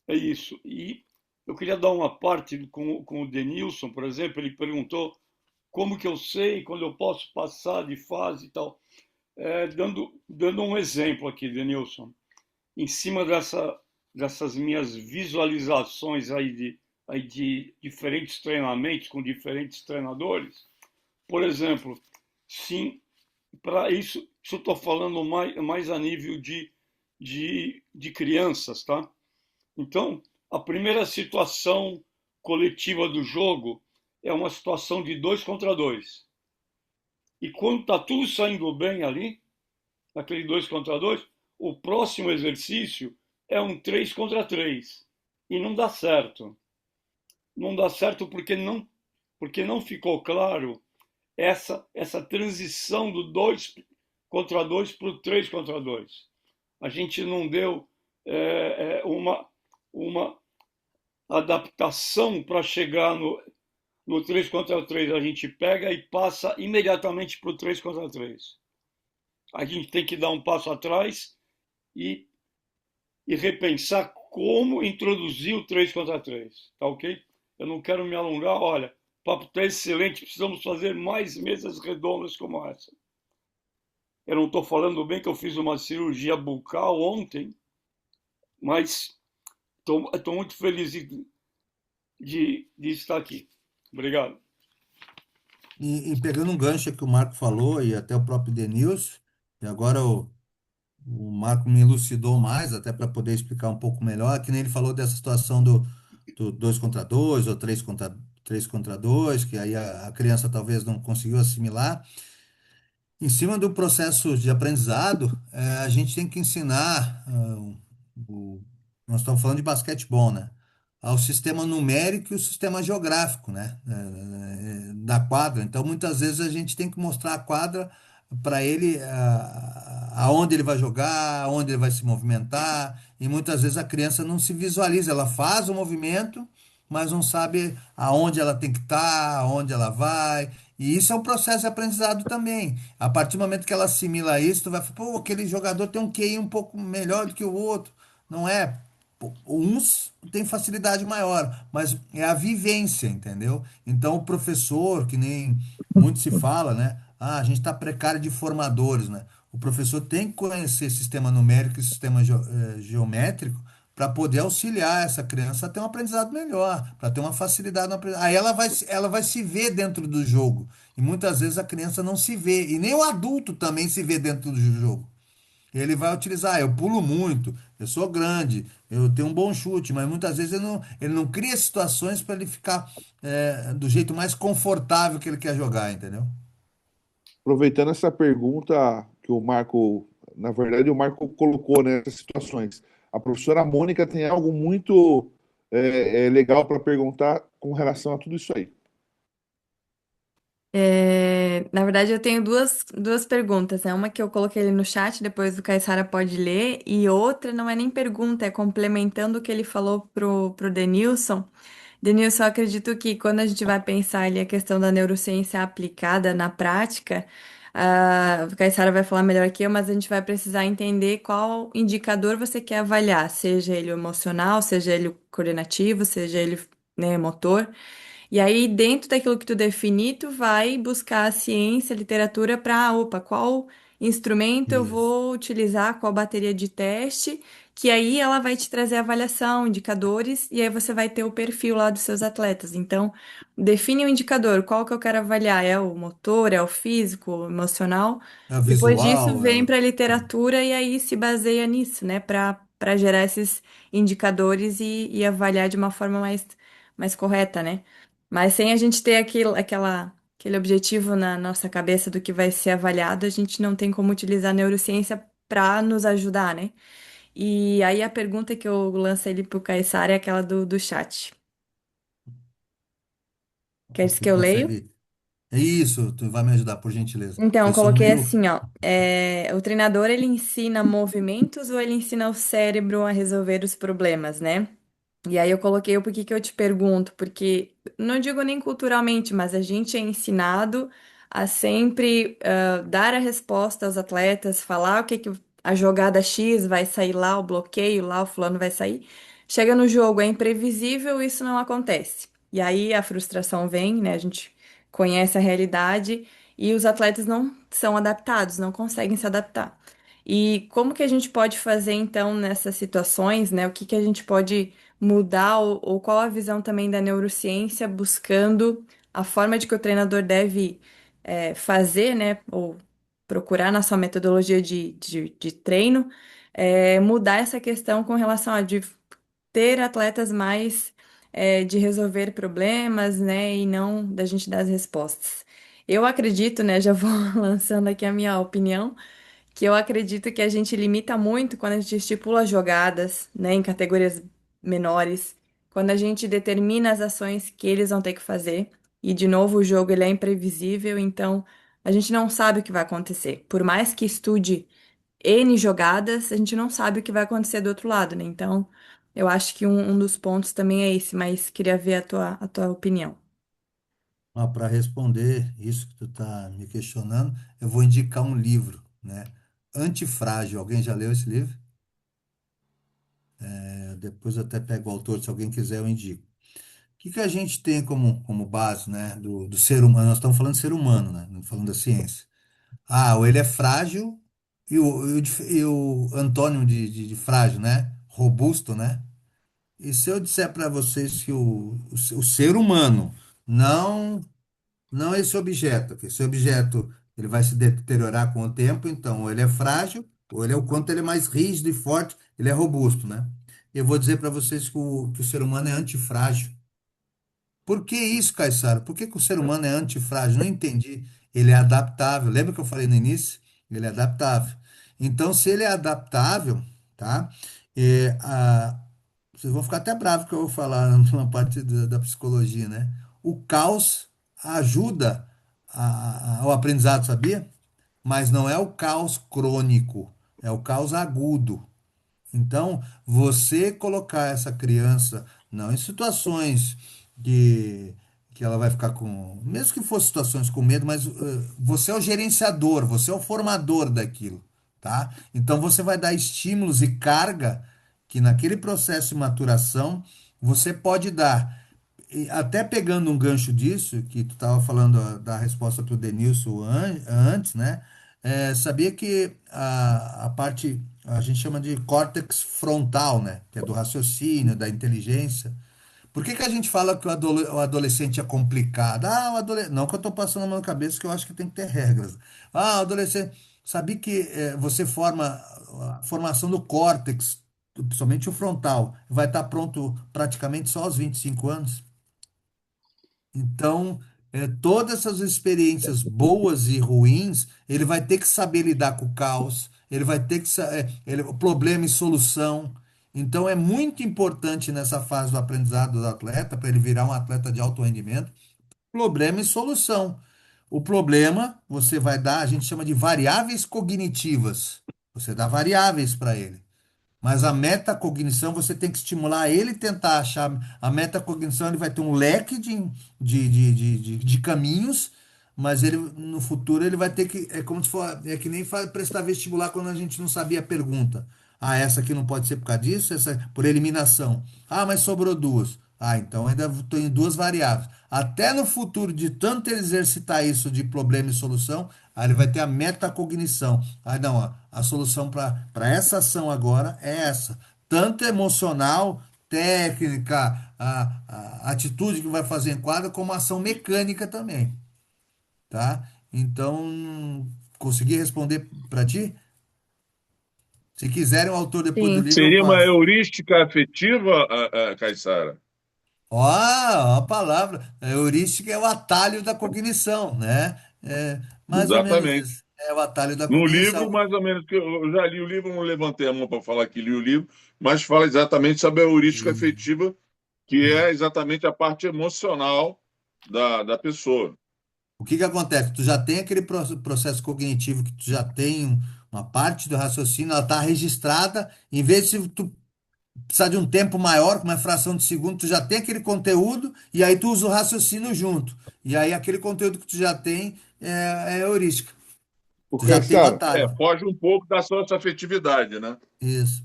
É isso. E eu queria dar uma parte com o Denilson, por exemplo. Ele perguntou como que eu sei quando eu posso passar de fase e tal. Dando um exemplo aqui, Denilson, em cima dessas minhas visualizações aí de diferentes treinamentos com diferentes treinadores. Por exemplo, sim, para isso estou falando mais a nível de crianças, tá? Então, a primeira situação coletiva do jogo é uma situação de 2 contra 2. E quando está tudo saindo bem ali, naquele 2 contra 2, o próximo exercício é um 3 contra 3. E não dá certo. Não dá certo porque não ficou claro essa transição do 2 contra 2 para o 3 contra 2. A gente não deu uma adaptação para chegar no 3 contra 3. A gente pega e passa imediatamente para o 3 contra 3. A gente tem que dar um passo atrás e repensar como introduzir o 3 contra 3. Tá ok? Eu não quero me alongar. Olha, o papo está excelente. Precisamos fazer mais mesas redondas como essa. Eu não estou falando bem que eu fiz uma cirurgia bucal ontem, mas estou muito feliz de estar aqui. Obrigado. E pegando um gancho que o Marco falou, e até o próprio Denilson, e agora o Marco me elucidou mais, até para poder explicar um pouco melhor, que nem ele falou dessa situação do 2 contra 2 ou 3 contra 2, que aí a criança talvez não conseguiu assimilar. Em cima do processo de aprendizado, a gente tem que ensinar, nós estamos falando de basquetebol, né? Ao sistema numérico e o sistema geográfico, né? Da quadra. Então, muitas vezes a gente tem que mostrar a quadra para ele aonde ele vai jogar, aonde ele vai se movimentar, e muitas vezes a criança não se visualiza, ela faz o movimento, mas não sabe aonde ela tem que estar, aonde ela vai. E isso é um processo de aprendizado também. A partir do momento que ela assimila isso, tu vai falar, pô, aquele jogador tem um QI um pouco melhor do que o outro. Não é. uns têm facilidade maior, mas é a vivência, entendeu? Então, o professor, que nem muito se fala, né? Ah, a gente está precário de formadores, né? O professor tem que conhecer sistema numérico e sistema geométrico para poder auxiliar essa criança a ter um aprendizado melhor, para ter uma facilidade no aprendizado. Aí ela vai se ver dentro do jogo. E muitas vezes a criança não se vê. E nem o adulto também se vê dentro do jogo. Ele vai utilizar, eu pulo muito, eu sou grande, eu tenho um bom chute, mas muitas vezes ele não cria situações para ele ficar do jeito mais confortável que ele quer jogar, entendeu? Aproveitando essa pergunta que o Marco, na verdade, o Marco colocou nessas situações, a professora Mônica tem algo muito legal para perguntar com relação a tudo isso aí. Na verdade, eu tenho duas perguntas, né? Uma que eu coloquei ali no chat, depois o Caissara pode ler, e outra não é nem pergunta, é complementando o que ele falou pro Denilson. Denilson, eu acredito que quando a gente vai pensar ali a questão da neurociência aplicada na prática, o Caissara vai falar melhor que eu, mas a gente vai precisar entender qual indicador você quer avaliar, seja ele o emocional, seja ele o coordenativo, seja ele, né, motor. E aí, dentro daquilo que tu definir, tu vai buscar a ciência, a literatura para, opa, qual instrumento eu Isso. vou utilizar, qual bateria de teste, que aí ela vai te trazer avaliação, indicadores, e aí você vai ter o perfil lá dos seus atletas. Então, define o indicador, qual que eu quero avaliar, é o motor, é o físico, o emocional. É Depois disso, visual, vem para a literatura e aí se baseia nisso, né, para gerar esses indicadores e avaliar de uma forma mais correta, né? Mas sem a gente ter aquele objetivo na nossa cabeça do que vai ser avaliado, a gente não tem como utilizar a neurociência para nos ajudar, né? E aí a pergunta que eu lancei ali pro Caissara é aquela do chat. Queres Você que eu leio? consegue. É isso, tu vai me ajudar, por gentileza. Então, Que eu eu sou coloquei meio. assim, ó. O treinador, ele ensina movimentos ou ele ensina o cérebro a resolver os problemas, né? E aí eu coloquei o porquê que eu te pergunto, porque não digo nem culturalmente, mas a gente é ensinado a sempre dar a resposta aos atletas, falar o que que a jogada X vai sair lá, o bloqueio lá, o fulano vai sair. Chega no jogo, é imprevisível, isso não acontece. E aí a frustração vem, né? A gente conhece a realidade e os atletas não são adaptados, não conseguem se adaptar. E como que a gente pode fazer então nessas situações, né? O que que a gente pode mudar ou qual a visão também da neurociência buscando a forma de que o treinador deve fazer, né, ou procurar na sua metodologia de treino, mudar essa questão com relação a de ter atletas mais de resolver problemas, né, e não da gente dar as respostas. Eu acredito, né, já vou lançando aqui a minha opinião, que eu acredito que a gente limita muito quando a gente estipula jogadas, né, em categorias menores, quando a gente determina as ações que eles vão ter que fazer. E, de novo, o jogo ele é imprevisível, então a gente não sabe o que vai acontecer. Por mais que estude N jogadas, a gente não sabe o que vai acontecer do outro lado, né? Então, eu acho que um dos pontos também é esse, mas queria ver a tua opinião. Para responder isso que tu tá me questionando, eu vou indicar um livro, né? Antifrágil. Alguém já leu esse livro? Depois eu até pego o autor, se alguém quiser, eu indico. O que que a gente tem como base, né, do ser humano? Nós estamos falando de ser humano, né? Não falando da ciência. Ah, ou ele é frágil e o antônimo de frágil, né? Robusto, né? E se eu disser para vocês que o ser humano, não, não esse objeto, que esse objeto ele vai se deteriorar com o tempo, então ou ele é frágil, ou ele é o quanto ele é mais rígido e forte, ele é robusto, né? Eu vou dizer para vocês que o ser humano é antifrágil. Por que isso, Caissara? Por que que o ser humano é antifrágil? Não entendi. Ele é adaptável. Lembra que eu falei no início? Ele é adaptável. Então, se ele é adaptável, tá? Vocês vão ficar até bravos que eu vou falar numa parte da psicologia, né? O caos ajuda ao aprendizado, sabia? Mas não é o caos crônico, é o caos agudo. Então, você colocar essa criança, não em situações que, que ela vai ficar com, mesmo que fosse situações com medo, mas você é o gerenciador, você é o formador daquilo, tá? Então, você vai dar estímulos e carga que naquele processo de maturação você pode dar, e até pegando um gancho disso, que tu estava falando da resposta para o Denilson antes, né? Sabia que a parte, a gente chama de córtex frontal, né? Que é do raciocínio, da inteligência. Por que que a gente fala que o adolescente é complicado? Ah, o adolescente. Não que eu estou passando a mão na cabeça, que eu acho que tem que ter regras. Ah, o adolescente. Sabia que você forma a formação do córtex, principalmente o frontal, vai estar pronto praticamente só aos 25 anos? Então, todas essas experiências boas e ruins, ele vai ter que saber lidar com o caos, ele vai ter que o problema e solução. Então, é muito importante nessa fase do aprendizado do atleta, para ele virar um atleta de alto rendimento, problema e solução. O problema, você vai dar, a gente chama de variáveis cognitivas. Você dá variáveis para ele. Mas a metacognição, você tem que estimular ele tentar achar. A metacognição, ele vai ter um leque de caminhos, mas ele no futuro ele vai ter que. É como se for. É que nem prestar vestibular quando a gente não sabia a pergunta. Ah, essa aqui não pode ser por causa disso, essa por eliminação. Ah, mas sobrou duas. Ah, então ainda estou em duas variáveis. Até no futuro, de tanto ele exercitar isso de problema e solução, aí ele vai ter a metacognição. Aí não, ó, a solução para essa ação agora é essa. Tanto emocional, técnica, a atitude que vai fazer em quadra, como a ação mecânica também, tá? Então, consegui responder para ti? Se quiserem, o autor depois do Sim. livro eu Seria uma passo. heurística afetiva, Caissara? Ó, a palavra. A heurística é o atalho da cognição, né? É mais ou menos Exatamente. isso. É o atalho da No livro, cognição. mais ou menos, que eu já li o livro, não levantei a mão para falar que li o livro, mas fala exatamente sobre a heurística E- afetiva, que e- é exatamente a parte emocional da pessoa. O que que acontece? Tu já tem aquele processo cognitivo que tu já tem uma parte do raciocínio, ela está registrada. Em vez de tu precisar de um tempo maior, com uma fração de segundo, tu já tem aquele conteúdo e aí tu usa o raciocínio junto. E aí aquele conteúdo que tu já tem é heurística. O Tu já tem o Caissara, atalho. Foge um pouco da sua afetividade, né? Isso.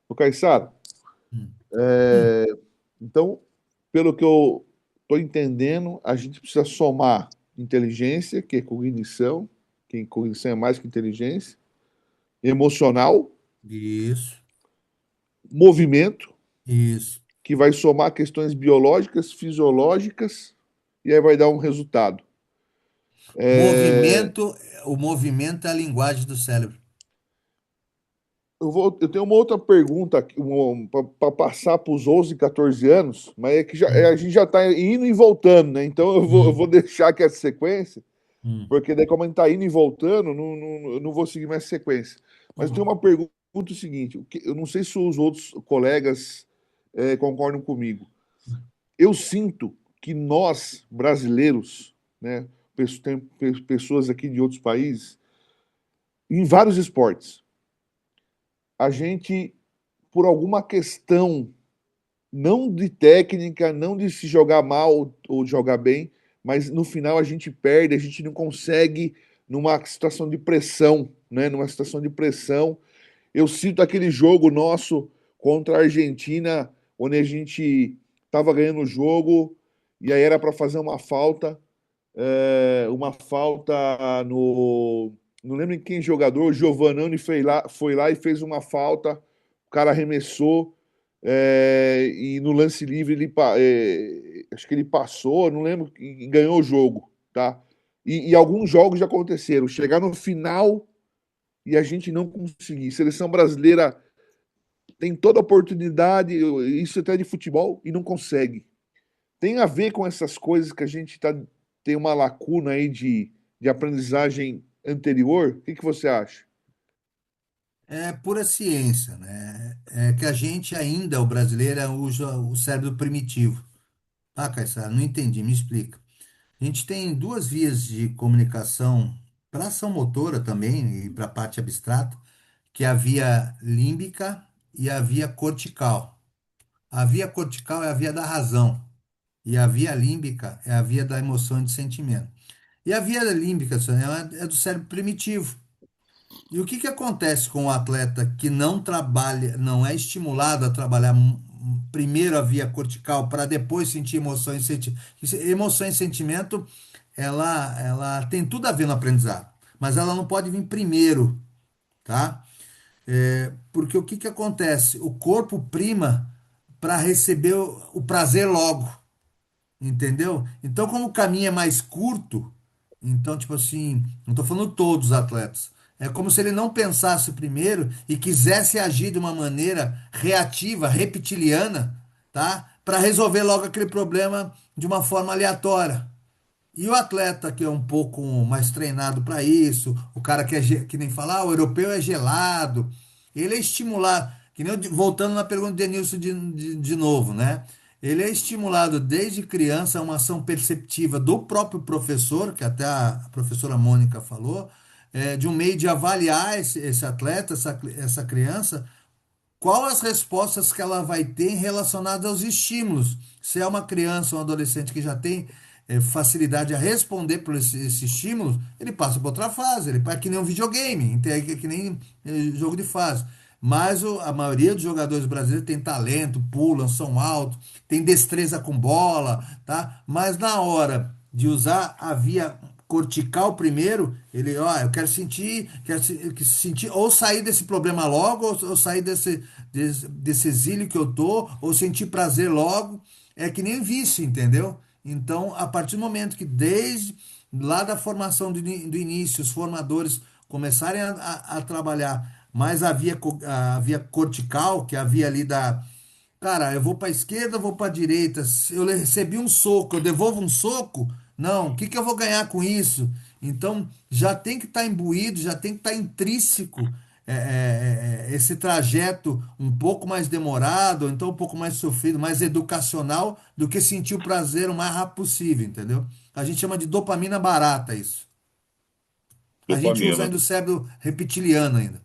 o Caissara, Hum. então, pelo que eu estou entendendo, a gente precisa somar inteligência, que é cognição, que cognição é mais que inteligência, emocional, Isso. movimento, Isso. que vai somar questões biológicas, fisiológicas, e aí vai dar um resultado. É, Movimento, o movimento é a linguagem do cérebro. eu tenho uma outra pergunta para passar para os 11, 14 anos, mas é que a gente já está indo e voltando, né? Então eu vou Hum, deixar aqui essa sequência, hum, porque daí, como a gente está indo e voltando, eu não vou seguir mais sequência. Mas eu tenho uma pergunta seguinte: eu não sei se os outros colegas concordam comigo. Eu sinto que nós, brasileiros, né, tem pessoas aqui de outros países, em vários esportes, a gente, por alguma questão, não de técnica, não de se jogar mal ou jogar bem, mas no final a gente perde, a gente não consegue numa situação de pressão, né? Numa situação de pressão. Eu cito aquele jogo nosso contra a Argentina, onde a gente estava ganhando o jogo e aí era para fazer uma falta no. Não lembro em quem jogador, o Giovannone foi lá e fez uma falta, o cara arremessou, e no lance livre acho que ele passou, não lembro, e ganhou o jogo, tá? E alguns jogos já aconteceram, chegar no final e a gente não conseguir. Seleção brasileira tem toda a oportunidade, isso até de futebol, e não consegue. Tem a ver com essas coisas que a gente tem uma lacuna aí de aprendizagem anterior? O que você acha? É pura ciência, né? É que a gente ainda, o brasileiro, usa o cérebro primitivo. Ah, Caissara, não entendi, me explica. A gente tem duas vias de comunicação para ação motora também e para a parte abstrata, que é a via límbica e a via cortical. A via cortical é a via da razão e a via límbica é a via da emoção e do sentimento. E a via límbica é do cérebro primitivo. E o que que acontece com o atleta que não trabalha, não é estimulado a trabalhar primeiro a via cortical para depois sentir emoção e sentimento? Emoção e sentimento, ela tem tudo a ver no aprendizado, mas ela não pode vir primeiro, tá? Porque o que que acontece? O corpo prima para receber o prazer logo. Entendeu? Então, como o caminho é mais curto, então, tipo assim, não estou falando todos os atletas. É como se ele não pensasse primeiro e quisesse agir de uma maneira reativa, reptiliana, tá? Para resolver logo aquele problema de uma forma aleatória. E o atleta que é um pouco mais treinado para isso, o cara que que nem falar, o europeu é gelado, ele é estimulado, que nem voltando na pergunta do Denilson de novo, né? Ele é estimulado desde criança a uma ação perceptiva do próprio professor, que até a professora Mônica falou, de um meio de avaliar esse atleta, essa criança, qual as respostas que ela vai ter relacionadas aos estímulos. Se é uma criança ou um adolescente que já tem facilidade a responder por esse estímulo, ele passa para outra fase, ele é que nem um videogame, que nem jogo de fase. Mas a maioria dos jogadores brasileiros tem talento, pulam, são altos, tem destreza com bola, tá? Mas na hora de usar a via cortical primeiro, ele, ó, eu quero sentir, ou sair desse problema logo, ou sair desse exílio que eu tô, ou sentir prazer logo, é que nem vício, entendeu? Então, a partir do momento que desde lá da formação do início, os formadores começarem a trabalhar mais a via cortical, que é a via ali da, cara, eu vou para a esquerda, eu vou para a direita. Se eu recebi um soco, eu devolvo um soco? Não, o que que eu vou ganhar com isso? Então, já tem que estar imbuído, já tem que estar intrínseco esse trajeto um pouco mais demorado, ou então um pouco mais sofrido, mais educacional, do que sentir o prazer o mais rápido possível, entendeu? A gente chama de dopamina barata isso. A gente usa Dopamina. ainda o cérebro reptiliano ainda.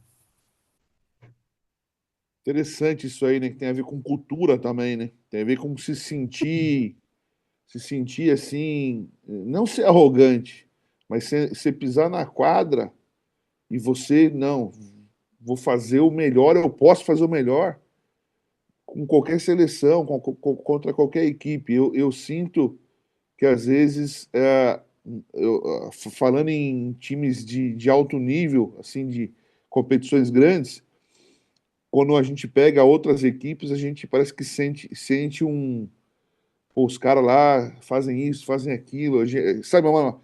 Interessante isso aí, né? Que tem a ver com cultura também, né? Tem a ver com se sentir assim, não ser arrogante, mas você pisar na quadra e você, não, vou fazer o melhor, eu posso fazer o melhor com qualquer seleção, contra qualquer equipe. Eu sinto que às vezes, falando em times de alto nível, assim, de competições grandes, quando a gente pega outras equipes, a gente parece que sente um. Pô, os caras lá fazem isso, fazem aquilo, sabe, mano,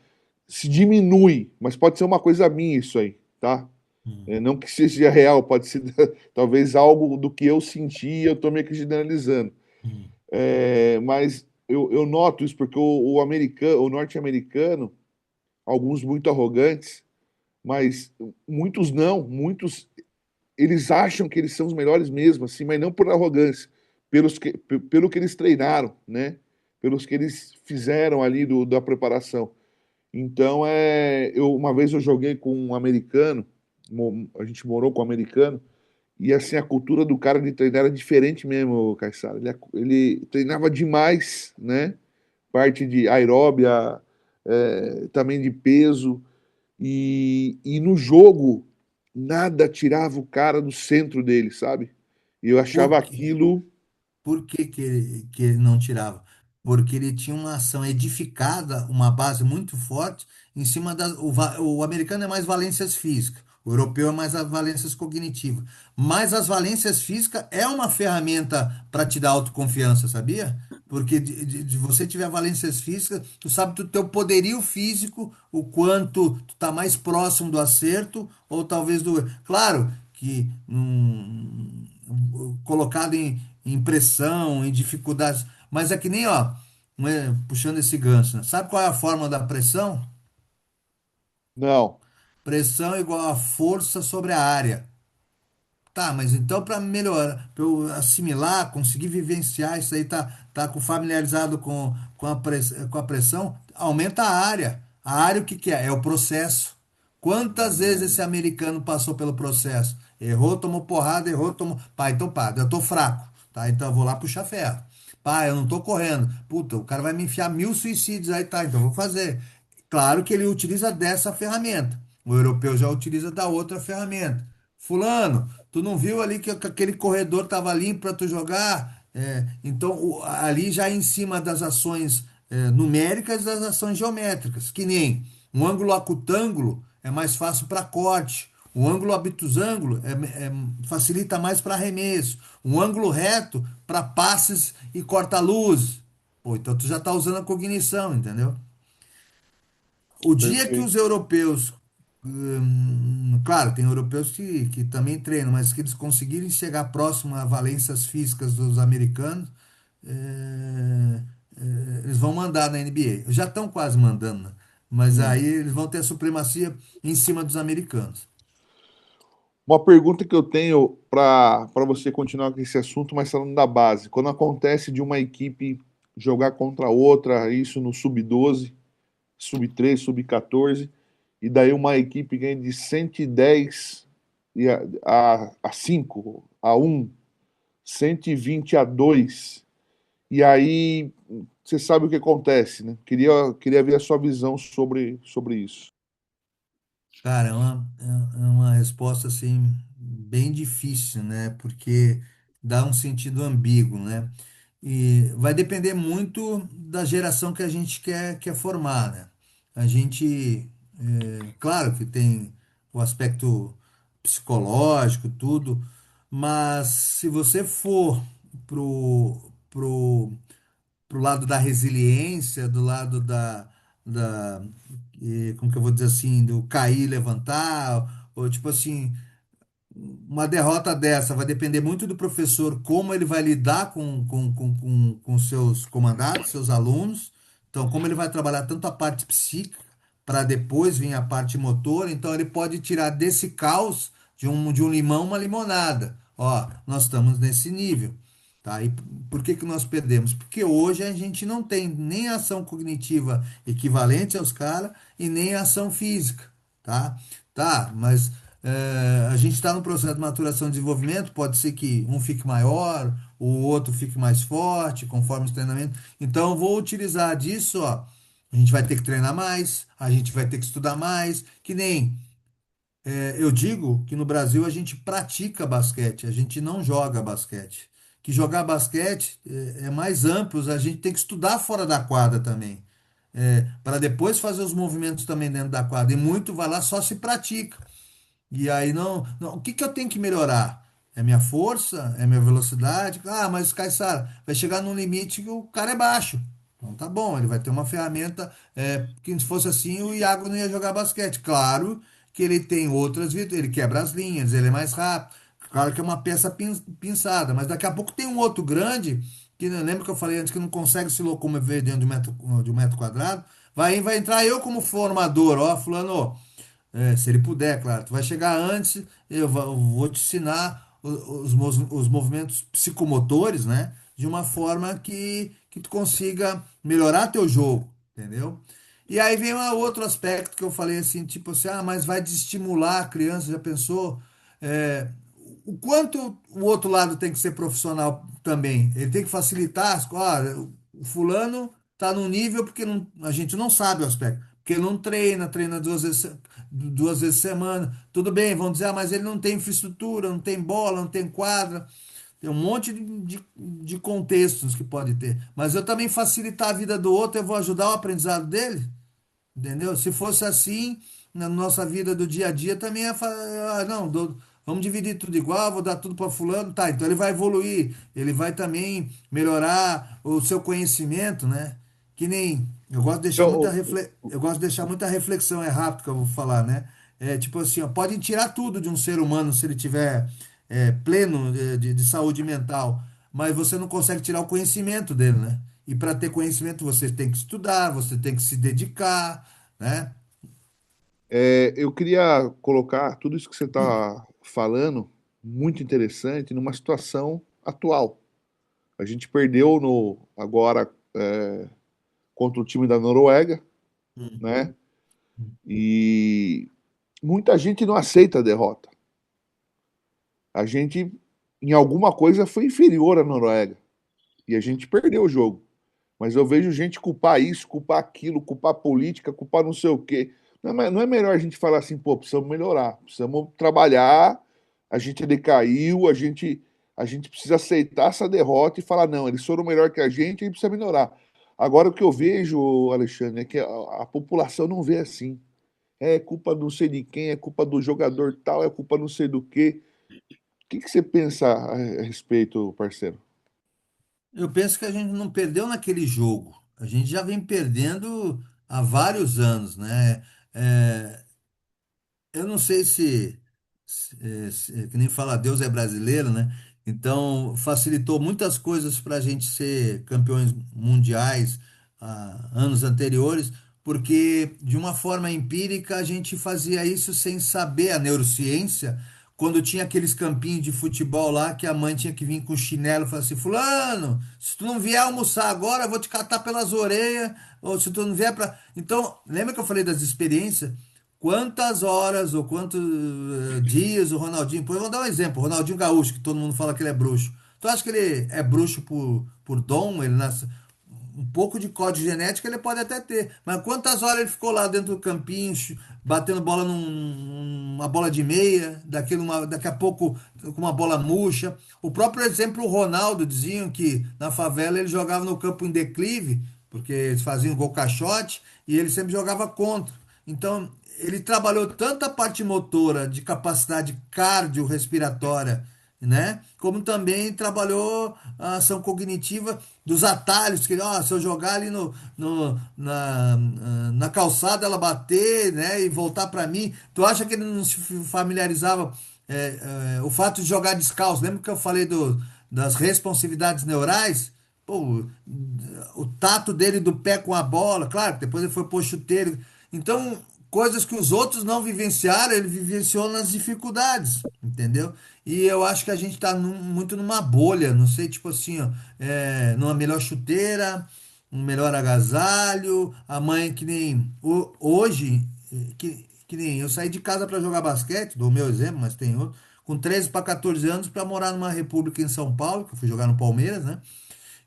se diminui, mas pode ser uma coisa minha isso aí, tá? Não que seja real, pode ser talvez algo do que eu senti e eu tô meio que generalizando. Mas eu noto isso porque o americano, o norte-americano, alguns muito arrogantes, mas muitos não, muitos eles acham que eles são os melhores mesmo, assim, mas não por arrogância, pelo que eles treinaram, né? Pelos que eles fizeram ali da preparação. Então, uma vez eu joguei com um americano, a gente morou com um americano, e assim, a cultura do cara de treinar era diferente mesmo, Caissara. Ele treinava demais, né? Parte de aeróbia, também de peso, e no jogo nada tirava o cara do centro dele, sabe? E eu achava Por quê? aquilo. Por que que ele não tirava? Porque ele tinha uma ação edificada, uma base muito forte em cima da. O americano é mais valências físicas, o europeu é mais as valências cognitivas. Mas as valências físicas é uma ferramenta para te dar autoconfiança, sabia? Porque de você tiver valências físicas, tu sabe do teu poderio físico, o quanto tu tá mais próximo do acerto, ou talvez do. Claro que colocado em pressão, em dificuldades. Mas é que nem, ó, puxando esse gancho, né? Sabe qual é a forma da pressão? Não. Pressão igual a força sobre a área. Tá, mas então para melhorar, para eu assimilar, conseguir vivenciar isso aí, tá familiarizado com a pressão, aumenta a área. A área o que que é? É o processo. Quantas vezes esse americano passou pelo processo? Errou, tomou porrada, errou, tomou. Pá, então pá, eu tô fraco. Tá, então eu vou lá puxar ferro. Pá, eu não tô correndo. Puta, o cara vai me enfiar 1000 suicídios aí, tá, então eu vou fazer. Claro que ele utiliza dessa ferramenta. O europeu já utiliza da outra ferramenta. Fulano, tu não viu ali que aquele corredor estava limpo para tu jogar? Então, ali já em cima das ações numéricas, das ações geométricas, que nem um ângulo acutângulo é mais fácil para corte, o ângulo obtusângulo facilita mais para arremesso, um ângulo reto para passes e corta-luz. Pô, então tu já está usando a cognição, entendeu? O dia que os Perfeito. europeus, claro, tem europeus que também treinam, mas que eles conseguirem chegar próximo a valências físicas dos americanos, é, eles vão mandar na NBA. Já estão quase mandando, né? Mas aí eles vão ter a supremacia em cima dos americanos. Uma pergunta que eu tenho para você continuar com esse assunto, mas falando da base. Quando acontece de uma equipe jogar contra outra, isso no sub-12, sub-13, sub-14, e daí uma equipe ganha de 110 a 5, a 1, 120 a 2, e aí você sabe o que acontece, né? Queria ver a sua visão sobre isso. Cara, é uma resposta assim bem difícil, né? Porque dá um sentido ambíguo, né? E vai depender muito da geração que a gente quer formar, né? A gente, claro que tem o aspecto psicológico, tudo, mas se você for pro, pro, pro lado da resiliência, do lado como que eu vou dizer assim, do cair e levantar, ou tipo assim, uma derrota dessa vai depender muito do professor, como ele vai lidar com seus comandados, seus alunos. Então, como ele vai trabalhar tanto a parte psíquica, para depois vir a parte motora. Então, ele pode tirar desse caos de um limão uma limonada. Ó, nós estamos nesse nível. Tá? E por que que nós perdemos? Porque hoje a gente não tem nem ação cognitiva equivalente aos caras e nem ação física. Tá? Tá, mas a gente está no processo de maturação e desenvolvimento, pode ser que um fique maior, o outro fique mais forte, conforme os treinamentos. Então, eu vou utilizar disso, ó. A gente vai ter que treinar mais, a gente vai ter que estudar mais, que nem eu digo que no Brasil a gente pratica basquete, a gente não joga basquete. Que jogar basquete é mais amplo, a gente tem que estudar fora da quadra também. Para depois fazer os movimentos também dentro da quadra. E muito vai lá só se pratica. E aí o que que eu tenho que melhorar? É minha força? É minha velocidade? Ah, mas Caissara, vai chegar num limite que o cara é baixo. Então tá bom, ele vai ter uma ferramenta que se fosse assim o Iago não ia jogar basquete. Claro que ele tem outras virtudes, ele quebra as linhas, ele é mais rápido. Claro que é uma peça pinçada, mas daqui a pouco tem um outro grande, que lembra que eu falei antes que não consegue se locomover dentro de um metro quadrado? Vai entrar eu como formador, ó, fulano, ó, se ele puder, claro. Tu vai chegar antes, eu vou te ensinar os movimentos psicomotores, né? De uma forma que tu consiga melhorar teu jogo, entendeu? E aí vem um outro aspecto que eu falei assim, tipo assim, mas vai desestimular a criança, já pensou? É, o quanto o outro lado tem que ser profissional também. Ele tem que facilitar as coisas. O fulano tá num nível porque a gente não sabe o aspecto. Porque ele não treina 2 vezes semana. Tudo bem, vão dizer, mas ele não tem infraestrutura, não tem bola, não tem quadra. Tem um monte de contextos que pode ter. Mas eu também facilitar a vida do outro, eu vou ajudar o aprendizado dele. Entendeu? Se fosse assim, na nossa vida do dia a dia também ia falar, não, vamos dividir tudo igual, vou dar tudo para fulano, tá, então ele vai evoluir, ele vai também melhorar o seu conhecimento, né? Que nem, eu gosto de deixar muita Eu, eu gosto de deixar muita reflexão, é rápido que eu vou falar, né? Tipo assim, ó, podem tirar tudo de um ser humano se ele tiver pleno de saúde mental, mas você não consegue tirar o conhecimento dele, né? E para ter conhecimento você tem que estudar, você tem que se dedicar, né? eu queria colocar tudo isso que você está falando, muito interessante, numa situação atual. A gente perdeu agora contra o time da Noruega, Hum. né? E muita gente não aceita a derrota. A gente, em alguma coisa, foi inferior à Noruega. E a gente perdeu o jogo. Mas eu vejo gente culpar isso, culpar aquilo, culpar a política, culpar não sei o quê. não é melhor a gente falar assim, pô, precisamos melhorar, precisamos trabalhar, a gente decaiu, a gente precisa aceitar essa derrota e falar, não, eles foram melhor que a gente precisa melhorar. Agora, o que eu vejo, Alexandre, é que a população não vê assim. É culpa não sei de quem, é culpa do jogador tal, é culpa não sei do quê. O que que você pensa a respeito, parceiro? Eu penso que a gente não perdeu naquele jogo. A gente já vem perdendo há vários anos, né? É, eu não sei que nem fala Deus é brasileiro, né? Então facilitou muitas coisas para a gente ser campeões mundiais anos anteriores, porque de uma forma empírica a gente fazia isso sem saber a neurociência. Quando tinha aqueles campinhos de futebol lá que a mãe tinha que vir com chinelo e falar assim: Fulano, se tu não vier almoçar agora, eu vou te catar pelas orelhas. Ou se tu não vier para. Então, lembra que eu falei das experiências? Quantas horas ou quantos dias o Ronaldinho. Pô, eu vou dar um exemplo: o Ronaldinho Gaúcho, que todo mundo fala que ele é bruxo. Tu acha que ele é bruxo por dom? Ele nasce. Um pouco de código genético ele pode até ter, mas quantas horas ele ficou lá dentro do campinho, batendo bola numa bola de meia, daqui a pouco com uma bola murcha. O próprio exemplo, o Ronaldo, diziam que na favela ele jogava no campo em declive, porque eles faziam gol caixote, e ele sempre jogava contra. Então, ele trabalhou tanto a parte motora, de capacidade cardiorrespiratória, né? Como também trabalhou a ação cognitiva dos atalhos, que ó, se eu jogar ali na calçada, ela bater, né? E voltar para mim. Tu acha que ele não se familiarizava o fato de jogar descalço? Lembra que eu falei das responsividades neurais? Pô, o tato dele do pé com a bola, claro, depois ele foi pôr chuteiro. Então, coisas que os outros não vivenciaram, ele vivenciou nas dificuldades, entendeu? E eu acho que a gente tá muito numa bolha, não sei, tipo assim, ó, numa melhor chuteira, um melhor agasalho, a mãe que nem hoje, que nem eu saí de casa para jogar basquete, dou o meu exemplo, mas tem outro, com 13 para 14 anos para morar numa república em São Paulo, que eu fui jogar no Palmeiras, né?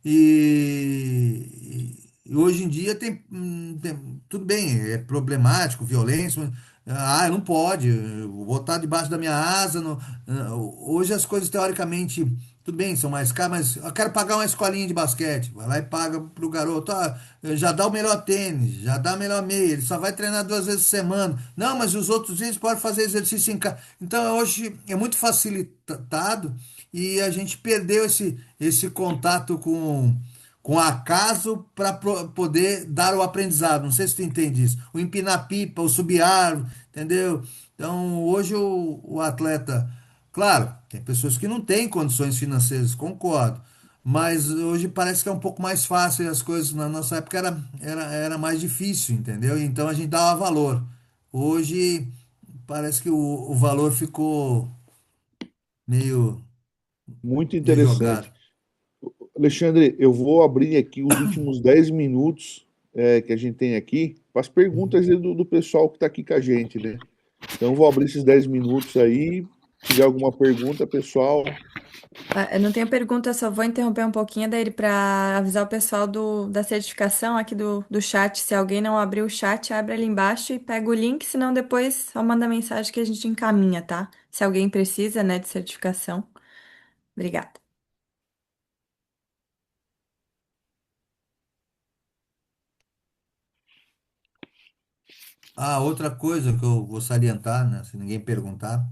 E hoje em dia tudo bem, é problemático, violência, não pode, eu vou botar debaixo da minha asa. Hoje as coisas teoricamente, tudo bem, são mais caras, mas eu quero pagar uma escolinha de basquete. Vai lá e paga pro garoto, já dá o melhor tênis, já dá a melhor meia, ele só vai treinar 2 vezes por semana. Não, mas os outros dias pode fazer exercício em casa. Então hoje é muito facilitado e a gente perdeu esse contato com acaso para poder dar o aprendizado. Não sei se tu entende isso. O empinar pipa, o subir árvore, entendeu? Então, hoje o atleta, claro, tem pessoas que não têm condições financeiras, concordo. Mas hoje parece que é um pouco mais fácil as coisas. Na nossa época era mais difícil, entendeu? Então a gente dava valor. Hoje parece que o valor ficou meio Muito meio jogado. interessante. Alexandre, eu vou abrir aqui os últimos 10 minutos que a gente tem aqui para as perguntas do pessoal que está aqui com a gente, né? Então, eu vou abrir esses 10 minutos aí. Se tiver alguma pergunta, pessoal. Eu não tenho pergunta, só vou interromper um pouquinho daí para avisar o pessoal da certificação aqui do chat. Se alguém não abriu o chat, abre ali embaixo e pega o link, senão depois só manda mensagem que a gente encaminha, tá? Se alguém precisa, né, de certificação. Obrigada. Outra coisa que eu vou salientar, né, se ninguém perguntar,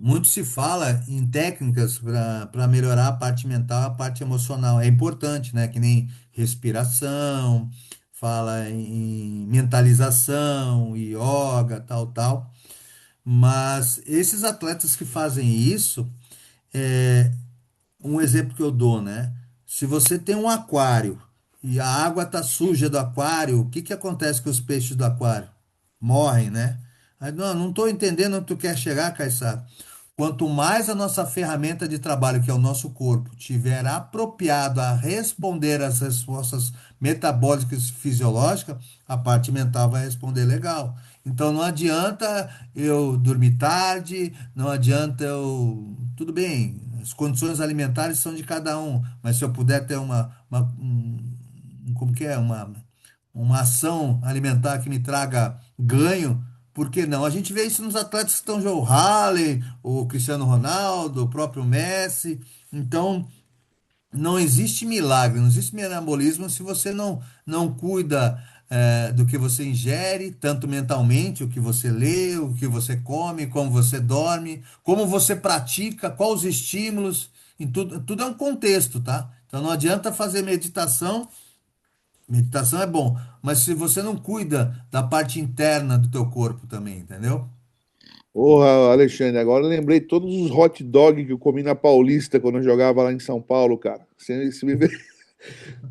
muito se fala em técnicas para melhorar a parte mental, a parte emocional. É importante, né? Que nem respiração, fala em mentalização, yoga, tal, tal. Mas esses atletas que fazem isso, um exemplo que eu dou, né? Se você tem um aquário e a água tá suja do aquário, o que que acontece com os peixes do aquário? Morrem, né? Aí, não estou entendendo onde tu quer chegar, Caissara. Quanto mais a nossa ferramenta de trabalho, que é o nosso corpo, tiver apropriado a responder às respostas metabólicas e fisiológicas, a parte mental vai responder legal. Então não adianta eu dormir tarde, não adianta eu. Tudo bem, as condições alimentares são de cada um, mas se eu puder ter como que é? uma ação alimentar que me traga ganho, por que não? A gente vê isso nos atletas que estão jogando, o Haaland, o Cristiano Ronaldo, o próprio Messi. Então, não existe milagre, não existe mirabolismo se você não cuida do que você ingere, tanto mentalmente, o que você lê, o que você come, como você dorme, como você pratica, quais os estímulos, em tudo é um contexto, tá? Então não adianta fazer meditação. Meditação é bom, mas se você não cuida da parte interna do teu corpo também, entendeu? Porra, Alexandre, agora eu lembrei todos os hot dog que eu comi na Paulista quando eu jogava lá em São Paulo, cara. Se me ver,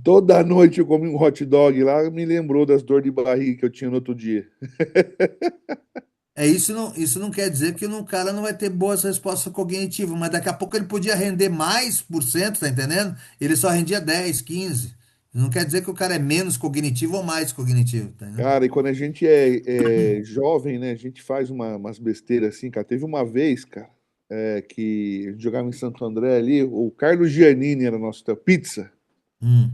toda noite eu comi um hot dog lá, me lembrou das dores de barriga que eu tinha no outro dia. Isso não quer dizer que o cara não vai ter boas respostas cognitivas, mas daqui a pouco ele podia render mais por cento, tá entendendo? Ele só rendia 10, 15. Não quer dizer que o cara é menos cognitivo ou mais cognitivo, tá entendendo? Cara, e quando a gente é jovem, né, a gente faz umas besteiras assim, cara. Teve uma vez, cara, que a gente jogava em Santo André ali, o Carlos Giannini era nosso pizza. Hum.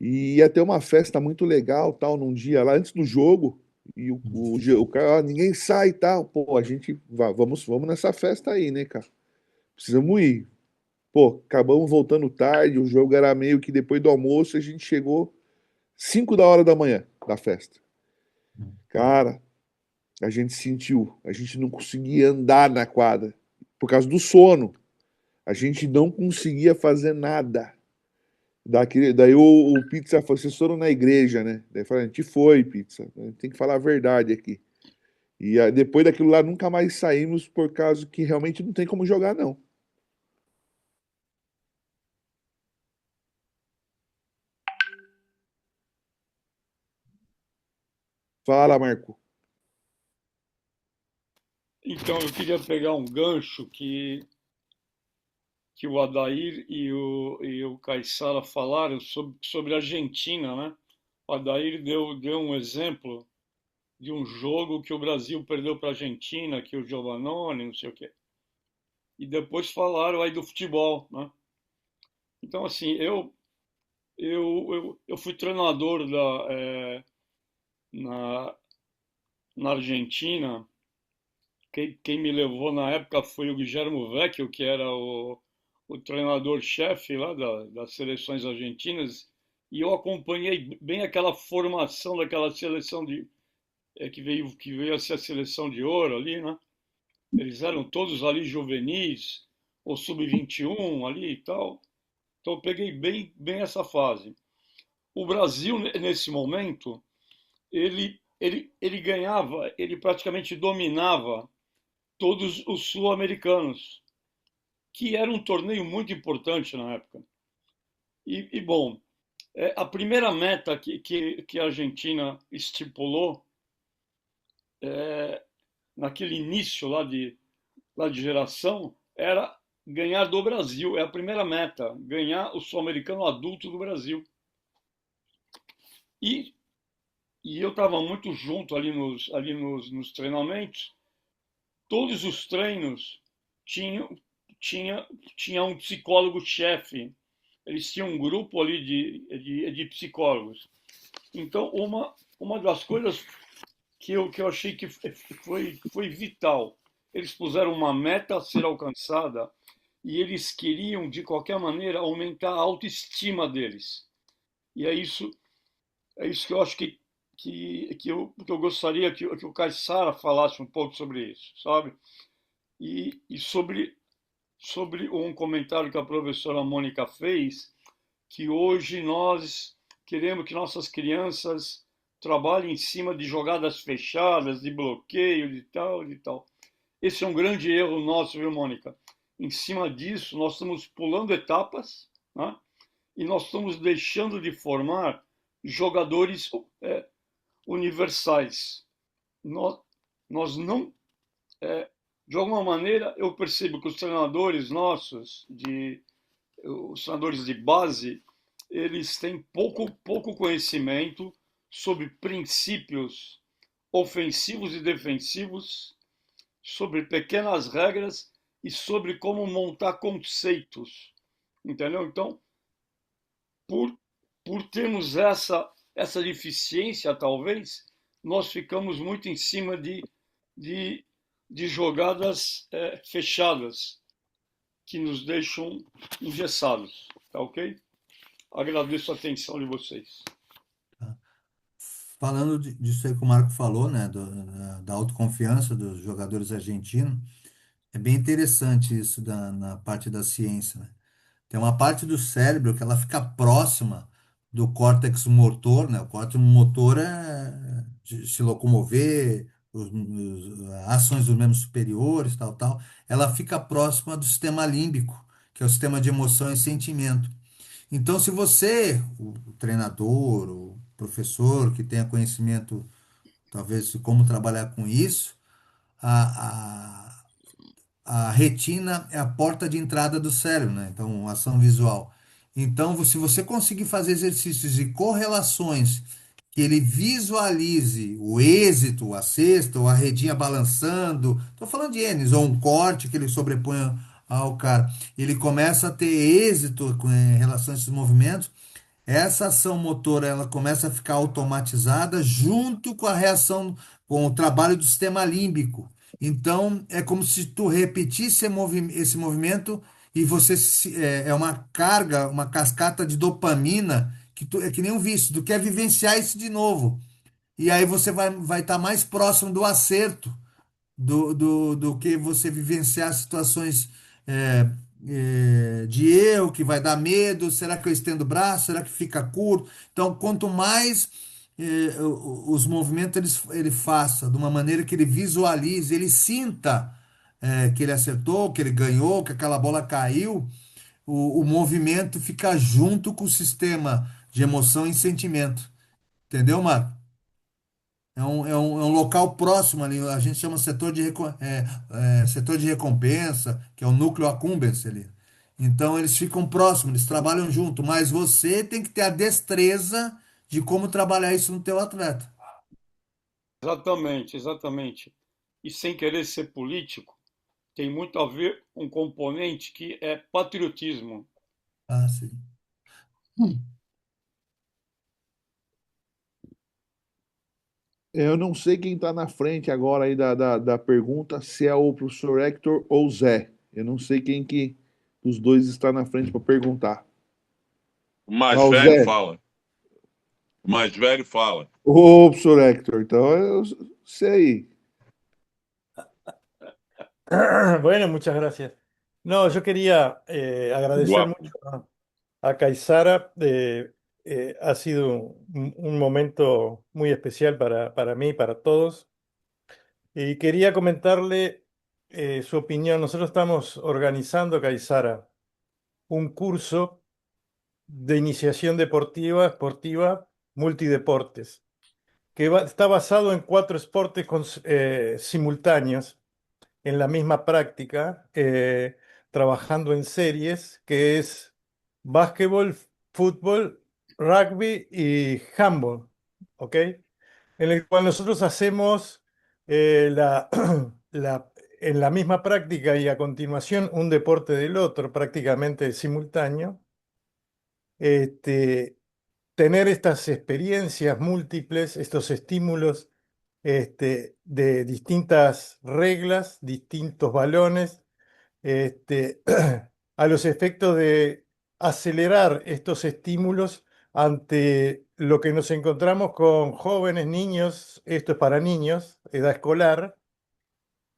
E ia ter uma festa muito legal, tal, num dia lá antes do jogo. E o cara, ninguém sai e tal. Pô, a gente vamos nessa festa aí, né, cara? Precisamos ir. Pô, acabamos voltando tarde, o jogo era meio que depois do almoço, a gente chegou 5 da hora da manhã da festa. Cara, a gente sentiu, a gente não conseguia andar na quadra por causa do sono. A gente não conseguia fazer nada. Daí o Pizza falou, vocês foram na igreja, né? Daí eu falei, a gente foi, Pizza. A gente tem que falar a verdade aqui. E depois daquilo lá, nunca mais saímos por causa que realmente não tem como jogar, não. Fala, Marco. Então, eu queria pegar um gancho que o Adair e o Caissara falaram sobre a Argentina, né? O Adair deu um exemplo de um jogo que o Brasil perdeu para a Argentina, que o Giovannone, não sei o quê. E depois falaram aí do futebol, né? Então, assim, eu fui treinador na, na Argentina. Quem me levou na época foi o Guillermo Vecchio, que era o treinador-chefe lá das seleções argentinas, e eu acompanhei bem aquela formação daquela seleção que veio a ser a seleção de ouro ali, né? Eles eram todos ali juvenis, ou sub-21 ali e tal. Então eu peguei bem essa fase. O Brasil, nesse momento, ele ganhava, ele praticamente dominava todos os sul-americanos, que era um torneio muito importante na época. Bom, a primeira meta que a Argentina estipulou, naquele início lá de geração, era ganhar do Brasil. É a primeira meta, ganhar o sul-americano adulto do Brasil. E, e eu estava muito junto ali nos treinamentos. Todos os treinos tinham tinha um psicólogo-chefe. Eles tinham um grupo ali de psicólogos. Então, uma das coisas que eu achei que foi vital, eles puseram uma meta a ser alcançada e eles queriam, de qualquer maneira, aumentar a autoestima deles. E é isso que eu acho que eu gostaria que o Caissara falasse um pouco sobre isso, sabe? E sobre um comentário que a professora Mônica fez, que hoje nós queremos que nossas crianças trabalhem em cima de jogadas fechadas, de bloqueio, de tal, de tal. Esse é um grande erro nosso, viu, Mônica? Em cima disso, nós estamos pulando etapas, né? E nós estamos deixando de formar jogadores universais. Nós não de alguma maneira, eu percebo que os treinadores nossos, os treinadores de base, eles têm pouco conhecimento sobre princípios ofensivos e defensivos, sobre pequenas regras e sobre como montar conceitos. Entendeu? Então, por termos essa deficiência, talvez, nós ficamos muito em cima de, de jogadas fechadas, que nos deixam engessados, tá ok? Agradeço a atenção de vocês. Falando disso aí que o Marco falou, né, da autoconfiança dos jogadores argentinos, é bem interessante isso na parte da ciência, né? Tem uma parte do cérebro que ela fica próxima do córtex motor, né? O córtex motor é de se locomover, ações dos membros superiores, tal, tal. Ela fica próxima do sistema límbico, que é o sistema de emoção e sentimento. Então, se você, o treinador, o professor que tenha conhecimento, talvez, de como trabalhar com isso, a, a retina é a porta de entrada do cérebro, né? Então, ação visual. Então, se você conseguir fazer exercícios e correlações que ele visualize o êxito, a cesta, ou a redinha balançando, estou falando de Enes, ou um corte que ele sobrepõe ao cara, ele começa a ter êxito em relação a esses movimentos, essa ação motora ela começa a ficar automatizada junto com a reação, com o trabalho do sistema límbico. Então, é como se tu repetisse esse movimento e você é uma carga, uma cascata de dopamina que é que nem um vício, tu quer vivenciar isso de novo. E aí você vai estar mais próximo do acerto do que você vivenciar situações é, de erro, que vai dar medo, será que eu estendo o braço, será que fica curto? Então, quanto mais os movimentos ele faça de uma maneira que ele visualize, ele sinta que ele acertou, que ele ganhou, que aquela bola caiu, o movimento fica junto com o sistema de emoção e sentimento. Entendeu, Marco? É um local próximo ali, a gente chama setor de recompensa, que é o núcleo accumbens ali. Então eles ficam próximos, eles trabalham junto, mas você tem que ter a destreza de como trabalhar isso no teu atleta. Exatamente, exatamente. E sem querer ser político, tem muito a ver um componente que é patriotismo. Ah, sim. Hum. Eu não sei quem está na frente agora aí da pergunta, se é o professor Hector ou o Zé. Eu não sei quem que dos dois está na frente para perguntar. O mais Ah, o velho Zé. fala. O mais velho fala. Ô, professor Hector, então eu sei. Bueno, muchas gracias. No, yo quería agradecer Guapo. mucho a Kaysara. Ha sido un momento muy especial para mí y para todos. Y quería comentarle su opinión. Nosotros estamos organizando, Kaysara, un curso de iniciación deportiva, esportiva, multideportes, que está basado en 4 esportes simultáneos en la misma práctica, trabajando en series, que es básquetbol, fútbol, rugby y handball, ¿ok? En el cual nosotros hacemos la- en la misma práctica y a continuación un deporte del otro, prácticamente simultáneo. Este, tener estas experiencias múltiples, estos estímulos de distintas reglas, distintos balones, este, a los efectos de acelerar estos estímulos ante lo que nos encontramos con jóvenes, niños, esto es para niños, edad escolar,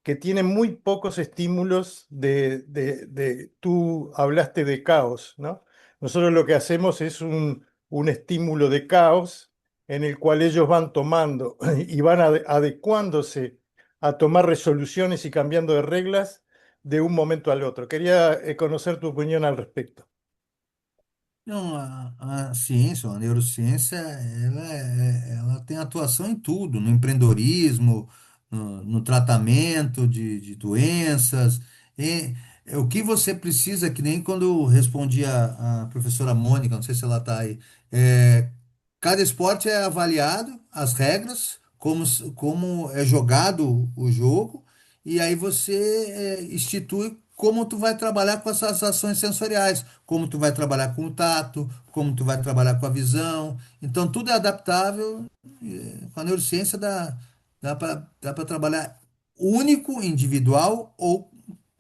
que tienen muy pocos estímulos tú hablaste de caos, ¿no? Nosotros lo que hacemos es un estímulo de caos en el cual ellos van tomando y van adecuándose a tomar resoluciones y cambiando de reglas de un momento al otro. Quería conocer tu opinión al respecto. Não, a ciência, a neurociência, ela tem atuação em tudo, no empreendedorismo, no tratamento de doenças. O que você precisa, que nem quando eu respondi a professora Mônica, não sei se ela está aí, cada esporte é avaliado, as regras, como é jogado o jogo, e aí você institui como tu vai trabalhar com essas ações sensoriais, como tu vai trabalhar com o tato, como tu vai trabalhar com a visão. Então, tudo é adaptável. Com a neurociência dá para trabalhar único, individual ou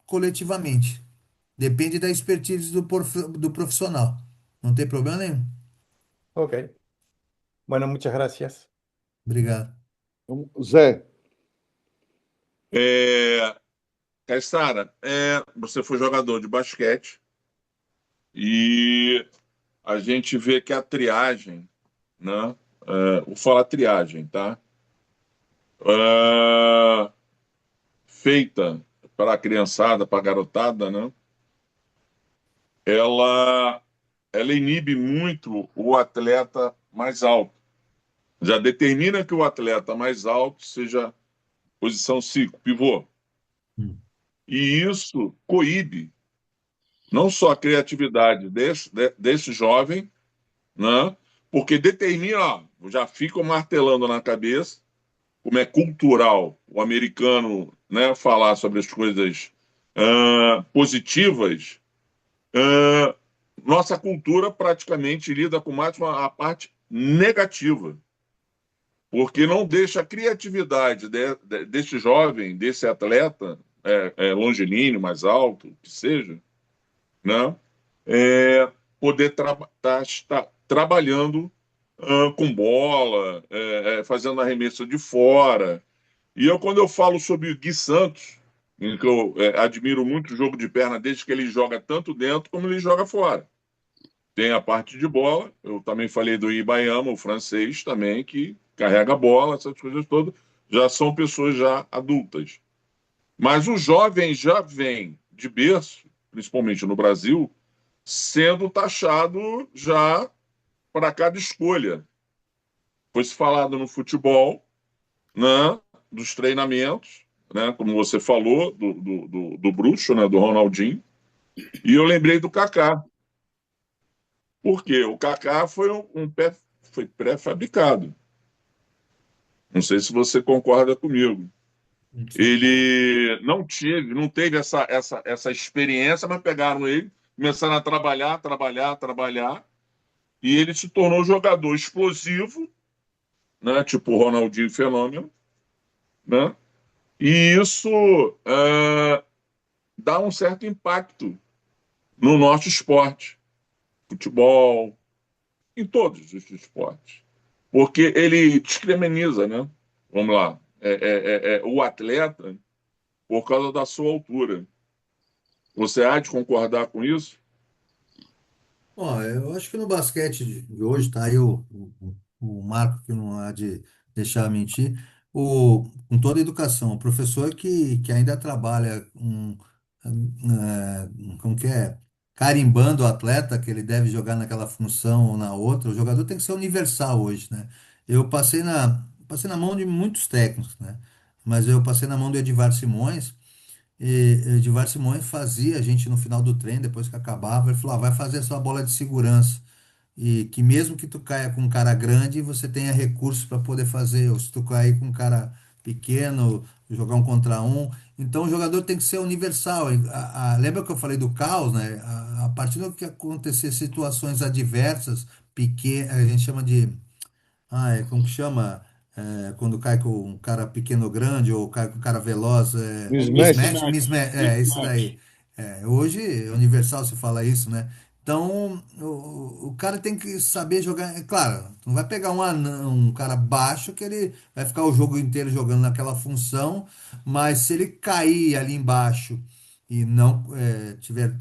coletivamente. Depende da expertise do profissional. Não tem problema nenhum. Ok. Bueno, muchas gracias. Obrigado. Então, Zé, Caissara, você foi jogador de basquete e a gente vê que a triagem, né? Vou falar triagem, tá? É, feita para a criançada, para a garotada, né? Ela, ela inibe muito o atleta mais alto. Já determina que o atleta mais alto seja posição 5, pivô. Hum. E isso coíbe não só a criatividade desse jovem, né? Porque determina, ó, já ficam martelando na cabeça como é cultural o americano, né, falar sobre as coisas positivas. Nossa cultura praticamente lida com mais a parte negativa, porque não deixa a criatividade desse jovem, desse atleta, longilíneo, mais alto, que seja, né, poder estar trabalhando com bola, fazendo arremesso de fora. E quando eu falo sobre o Gui Santos, em que eu admiro muito o jogo de perna desde que ele joga tanto dentro como ele joga fora. Tem a parte de bola, eu também falei do Ibayama, o francês também, que carrega a bola, essas coisas todas, já são pessoas já adultas. Mas o jovem já vem de berço, principalmente no Brasil, sendo taxado já para cada escolha. Foi se falado no futebol, né, dos treinamentos, né, como você falou, do bruxo, né, do Ronaldinho, e eu lembrei do Kaká. Por quê? O Kaká foi pré-fabricado. Não sei se você concorda comigo. Ele não teve essa experiência, mas pegaram ele, começaram a trabalhar, e ele se tornou um jogador explosivo, né? Tipo o Ronaldinho Fenômeno, né? E isso dá um certo impacto no nosso esporte, futebol, em todos os esportes, porque ele descremeniza, né? Vamos lá, o atleta por causa da sua altura. Você há de concordar com isso? Bom, eu acho que no basquete de hoje, tá aí o Marco que não há de deixar mentir, com toda a educação, o professor que ainda trabalha como que é, carimbando o atleta que ele deve jogar naquela função ou na outra, o jogador tem que ser universal hoje, né? Eu passei na mão de muitos técnicos, né? Mas eu passei na mão do Edivar Simões, e Edivar Simões fazia a gente no final do treino, depois que acabava, ele falou: vai fazer essa bola de segurança. E que mesmo que tu caia com um cara grande, você tenha recursos para poder fazer. Ou se tu cair com um cara pequeno, jogar um contra um. Então o jogador tem que ser universal. Lembra que eu falei do caos, né? A partir do que acontecer situações adversas, pequenas, a gente chama de como que chama? Quando cai com um cara pequeno ou grande, ou cai com um cara veloz, Mismatch. mismatch, isso daí. Hoje, Universal se fala isso, né? Então, o cara tem que saber jogar. É claro, tu não vai pegar um anão, um cara baixo que ele vai ficar o jogo inteiro jogando naquela função, mas se ele cair ali embaixo e não tiver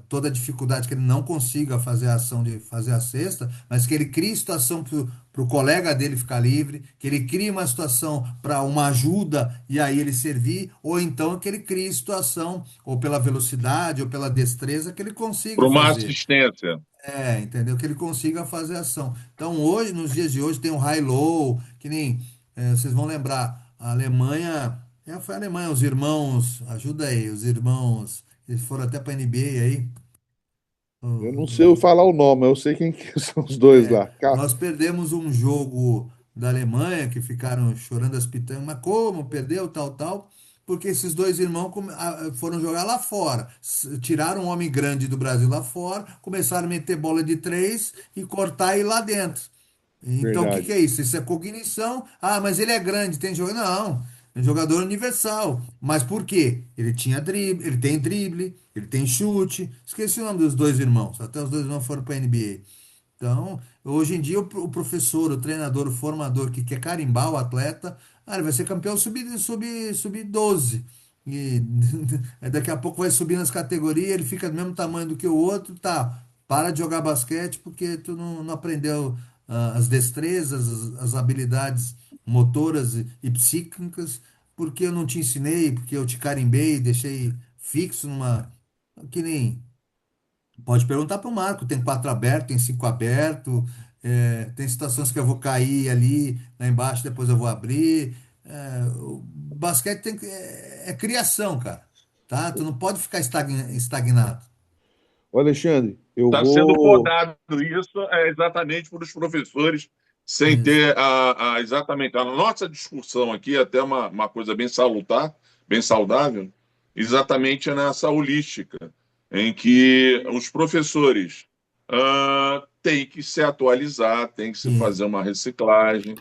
toda a dificuldade que ele não consiga fazer a ação de fazer a cesta, mas que ele crie situação para o colega dele ficar livre, que ele crie uma situação para uma ajuda e aí ele servir, ou então que ele crie situação, ou pela velocidade, ou pela destreza, que ele consiga Para uma fazer. assistência. Entendeu? Que ele consiga fazer ação. Então, hoje, nos dias de hoje, tem um high-low, que nem vocês vão lembrar, a Alemanha, foi a Alemanha, os irmãos, ajuda aí, os irmãos, eles foram até para a NBA aí. Eu não sei falar o nome, eu sei quem que são os dois lá. Nós perdemos um jogo da Alemanha, que ficaram chorando as pitangas, mas como? Perdeu, tal, tal. porque esses dois irmãos foram jogar lá fora. Tiraram um homem grande do Brasil lá fora, começaram a meter bola de três e cortar e ir lá dentro. Então, o que que Verdade. é isso? Isso é cognição. Ah, mas ele é grande, tem jogador. Não, é jogador universal. Mas por quê? Ele tinha drible, ele tem drible, ele tem chute. Esqueci o nome dos dois irmãos. Até os dois irmãos foram para a NBA. Então, hoje em dia, o professor, o treinador, o formador que quer carimbar o atleta, ele vai ser campeão sub-12. E aí daqui a pouco vai subir nas categorias, ele fica do mesmo tamanho do que o outro, tá? Para de jogar basquete porque tu não aprendeu as destrezas, as habilidades motoras e psíquicas, porque eu não te ensinei, porque eu te carimbei, deixei fixo numa. Que nem. Pode perguntar para o Marco, tem quatro aberto, tem cinco aberto, tem situações que eu vou cair ali, lá embaixo, depois eu vou abrir. O basquete é criação, cara, tá? Tu não pode ficar estagnado. Ô, Alexandre, eu Está sendo vou. podado isso exatamente por os professores, sem Isso. ter exatamente. A nossa discussão aqui é até uma coisa bem salutar, bem saudável, exatamente nessa holística, em que os professores têm que se atualizar, têm que se Sim. fazer uma reciclagem,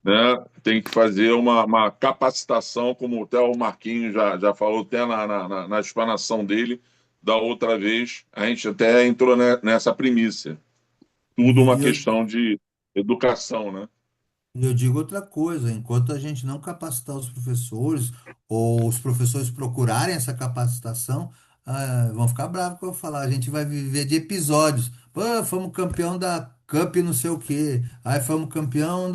né? Tem que fazer uma capacitação, como até o Marquinhos já falou, até na explanação dele da outra vez, a gente até entrou nessa primícia. Tudo E uma eu, questão de educação, né? E eu digo outra coisa, enquanto a gente não capacitar os professores, ou os professores procurarem essa capacitação, vão ficar bravos com eu falar. A gente vai viver de episódios. Pô, fomos campeão da Cup não sei o quê. Aí fomos campeão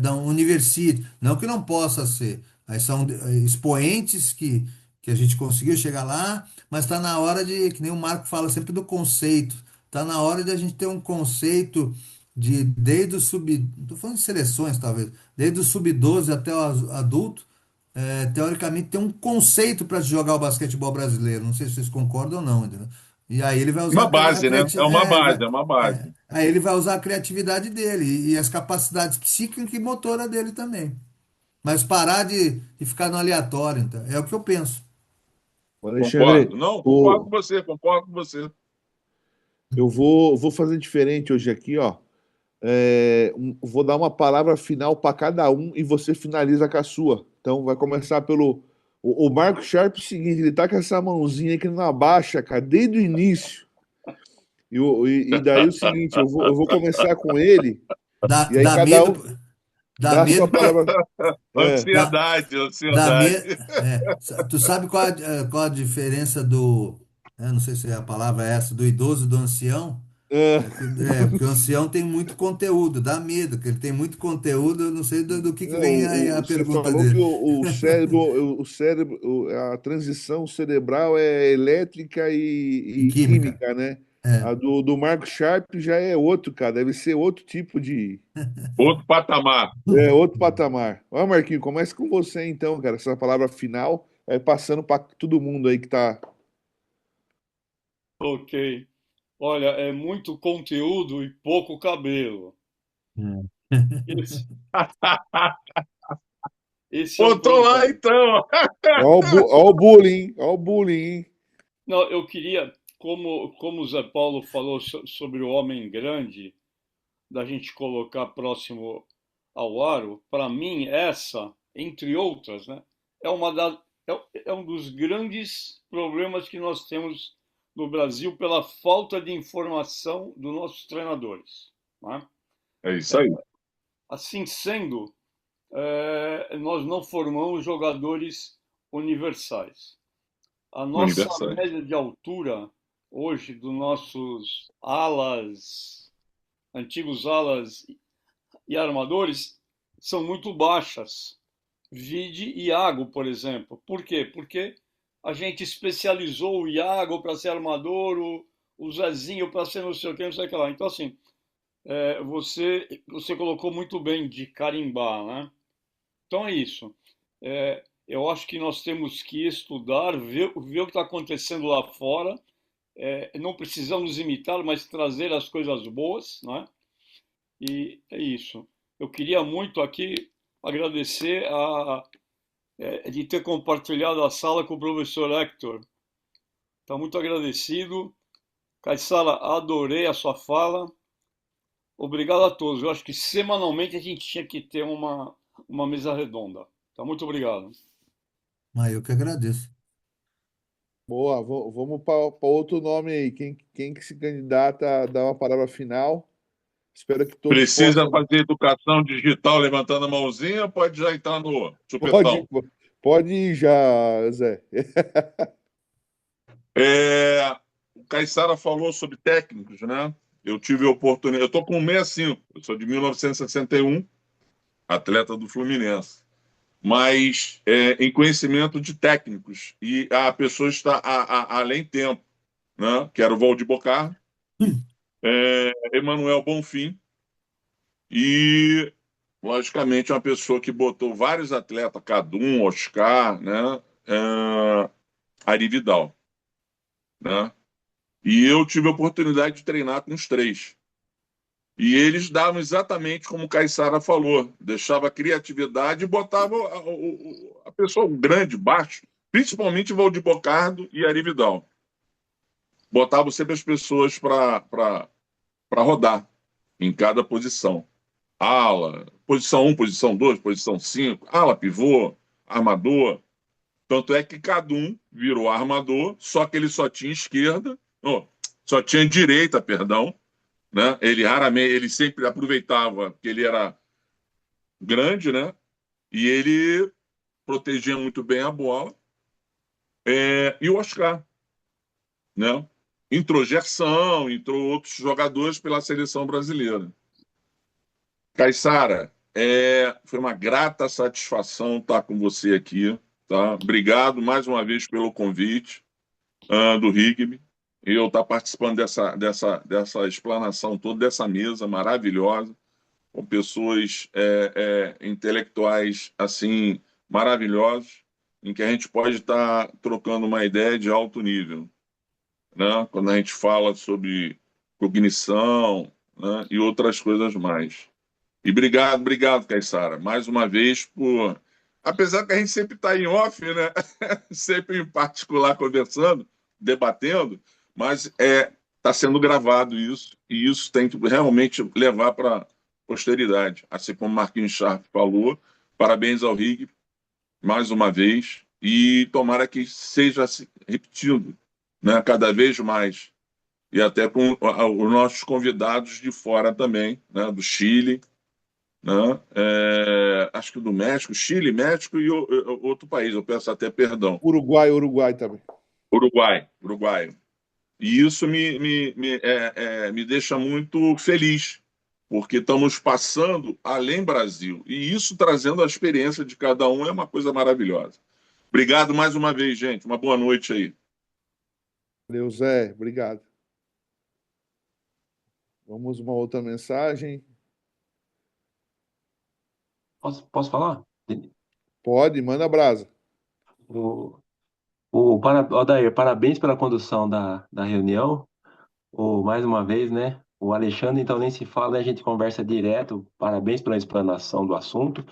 da University. Não que não possa ser. Aí são expoentes que a gente conseguiu chegar lá, mas está na hora de, que nem o Marco fala sempre do conceito. Está na hora de a gente ter um conceito desde o sub, tô falando de seleções talvez, desde o sub-12 até o adulto, teoricamente tem um conceito para jogar o basquetebol brasileiro. Não sei se vocês concordam ou não, entendeu? E aí ele vai usar Uma base, né? É uma base, é uma base. aí ele vai usar a criatividade dele e as capacidades psíquicas e motora dele também. Mas parar de ficar no aleatório, então, é o que eu penso. Ô, Concordo. Alexandre, Não, concordo com você, concordo com você. eu vou fazer diferente hoje aqui, ó. Vou dar uma palavra final para cada um e você finaliza com a sua. Então vai começar pelo. O Marco Sharp é o seguinte, ele tá com essa mãozinha que não abaixa, cara, desde o início. E daí é o seguinte, eu vou começar com ele, Dá, e aí dá cada medo, um dá dá a sua medo porque palavra. É, dá, Ansiedade, dá me, ansiedade. tu sabe qual a diferença do, não sei se a palavra é essa, do idoso e do ancião? é. Porque o ancião tem muito conteúdo, dá medo, que ele tem muito conteúdo, eu não sei do que Não, vem aí a você pergunta falou que dele. a transição cerebral é elétrica E e química. química, né? É. A do Marco Sharp já é outro, cara. Deve ser outro tipo de. Outro patamar. É outro patamar. Ó, Marquinhos, começa com você então, cara. Essa palavra final é passando para todo mundo aí que tá. Ok. Olha, é muito conteúdo e pouco cabelo. Hum. Esse, esse é o Botou lá, problema. então. Ó o bullying, ó o bullying, hein? Não, eu queria, como o Zé Paulo falou sobre o homem grande, da gente colocar próximo ao aro, para mim, essa, entre outras, né, é, uma das, é um dos grandes problemas que nós temos no Brasil pela falta de informação dos nossos treinadores. Né? É isso aí. Assim sendo, nós não formamos jogadores universais. A nossa Universal. média de altura hoje dos nossos alas, antigos alas e armadores são muito baixas. Vide Iago, por exemplo. Por quê? Porque a gente especializou o Iago para ser armador, o Zezinho para ser não sei o que, não sei o que lá. Então, assim, você colocou muito bem de carimbar, né? Então é isso. Eu acho que nós temos que estudar, ver o que está acontecendo lá fora. Não precisamos imitar, mas trazer as coisas boas, né? E é isso. Eu queria muito aqui agradecer de ter compartilhado a sala com o professor Hector. Está muito agradecido. Caissara, adorei a sua fala. Obrigado a todos. Eu acho que semanalmente a gente tinha que ter uma mesa redonda. Tá, muito obrigado. Mas eu que agradeço. Boa, vamos para outro nome aí. Quem que se candidata a dar uma palavra final? Espero que todos Precisa possam. fazer educação digital levantando a mãozinha, pode já entrar no Pode, supetão. pode ir já, Zé. O Caissara falou sobre técnicos, né? Eu tive a oportunidade. Eu estou com 65, eu sou de 1961, atleta do Fluminense. Mas em conhecimento de técnicos. E a pessoa está além tempo, né? Que era o Valdir Bocardo, Emanuel Bonfim e, logicamente, uma pessoa que botou vários atletas, Cadum, Oscar, né? Ari Vidal, né? E eu tive a oportunidade de treinar com os três. E eles davam exatamente como o Caissara falou, deixava a criatividade e botava a pessoa grande, baixo, principalmente Valdir Bocardo e Ari Vidal. Botavam sempre as pessoas para rodar em cada posição. Ala, posição 1, posição 2, posição 5, ala, pivô, armador. Tanto é que cada um virou armador, só que ele só tinha esquerda, só tinha direita, perdão, né? Ele sempre aproveitava que ele era grande, né? E ele protegia muito bem a bola. E o Oscar, né? Entrou Gerson, entrou outros jogadores pela seleção brasileira. Caissara, foi uma grata satisfação estar com você aqui, tá? Obrigado mais uma vez pelo convite do Rigby. Eu estar participando dessa explanação toda, dessa mesa maravilhosa, com pessoas intelectuais assim maravilhosas, em que a gente pode estar trocando uma ideia de alto nível, né? Quando a gente fala sobre cognição, né? E outras coisas mais. E obrigado, Caissara, mais uma vez por... Apesar que a gente sempre está em off, né? Sempre em particular conversando, debatendo, mas está sendo gravado isso, e isso tem que realmente levar para a posteridade. Assim como Marquinhos Sharp falou, parabéns ao Rig, mais uma vez, e tomara que seja repetido, né? Cada vez mais. E até com os nossos convidados de fora também, né? Do Chile, né? Acho que do México, Chile, México e outro país, eu peço até perdão. Uruguai também. Uruguai. E isso me deixa muito feliz, porque estamos passando além Brasil. E isso trazendo a experiência de cada um é uma coisa maravilhosa. Obrigado mais uma vez, gente. Uma boa noite aí. Valeu, Zé. Obrigado. Vamos uma outra mensagem. Posso falar? Pode, manda brasa. Odair, parabéns pela condução da reunião. Mais uma vez, né? O Alexandre, então, nem se fala, né? A gente conversa direto. Parabéns pela explanação do assunto.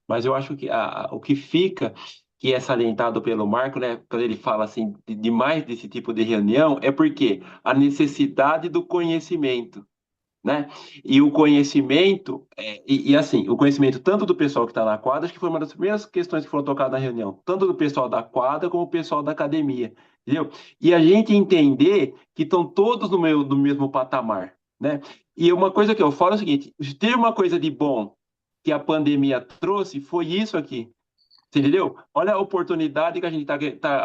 Mas eu acho que o que fica, que é salientado pelo Marco, né? Quando ele fala assim, de mais desse tipo de reunião, é porque a necessidade do conhecimento, né? E o conhecimento, assim, o conhecimento tanto do pessoal que está na quadra, acho que foi uma das primeiras questões que foram tocadas na reunião, tanto do pessoal da quadra como o pessoal da academia, entendeu? E a gente entender que estão todos no mesmo patamar, né? E uma coisa que eu falo é o seguinte: ter uma coisa de bom que a pandemia trouxe foi isso aqui. Você entendeu? Olha a oportunidade que a gente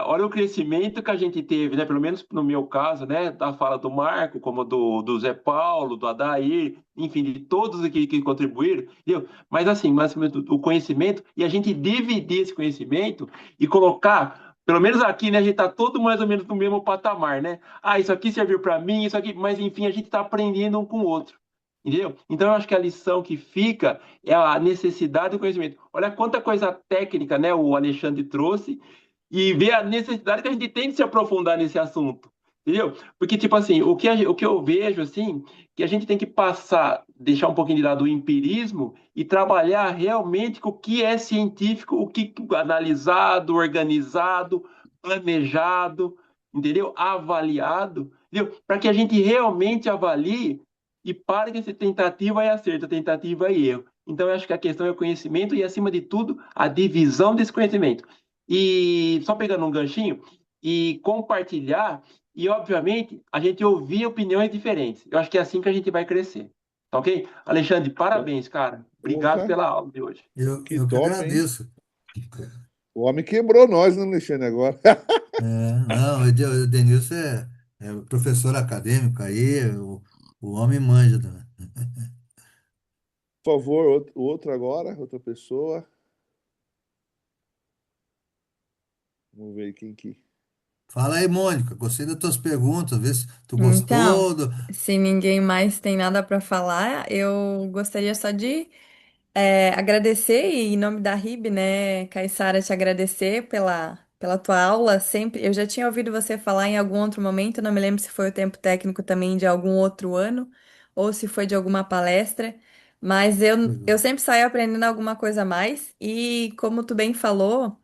olha o crescimento que a gente teve, né? Pelo menos no meu caso, né? Da fala do Marco, como do Zé Paulo, do Adair, enfim, de todos aqui que contribuíram, entendeu? Mas assim, o conhecimento, e a gente dividir esse conhecimento e colocar, pelo menos aqui, né? A gente está todo mais ou menos no mesmo patamar, né? Isso aqui serviu para mim, isso aqui, mas enfim, a gente está aprendendo um com o outro. Entendeu? Então, eu acho que a lição que fica é a necessidade do conhecimento. Olha quanta coisa técnica, né, o Alexandre trouxe, e ver a necessidade que a gente tem de se aprofundar nesse assunto. Entendeu? Porque, tipo assim, o que eu vejo, assim, que a gente tem que passar deixar um pouquinho de lado o empirismo e trabalhar realmente com o que é científico, o que analisado, organizado, planejado, entendeu? Avaliado, entendeu? Para que a gente realmente avalie e pare com essa tentativa e acerto, tentativa e erro. Então, eu acho que a questão é o conhecimento e, acima de tudo, a divisão desse conhecimento. E só pegando um ganchinho, e compartilhar, e, obviamente, a gente ouvir opiniões diferentes. Eu acho que é assim que a gente vai crescer. Tá ok? Alexandre, parabéns, cara. Obrigado Porra, pela aula de hoje. que Eu que top, hein? agradeço. O homem quebrou nós, né, Alexandre, agora. É, não, o Denilson é o professor acadêmico aí, o homem manja também. Por favor, outro agora, outra pessoa. Vamos ver quem que. Fala aí, Mônica, gostei das tuas perguntas, vê se tu Então, gostou. se ninguém mais tem nada para falar, eu gostaria só de agradecer e, em nome da RIB, né, Caissara, te agradecer pela tua aula sempre. Eu já tinha ouvido você falar em algum outro momento, não me lembro se foi o tempo técnico também de algum outro ano ou se foi de alguma palestra, mas eu Legal. sempre saio aprendendo alguma coisa a mais e, como tu bem falou,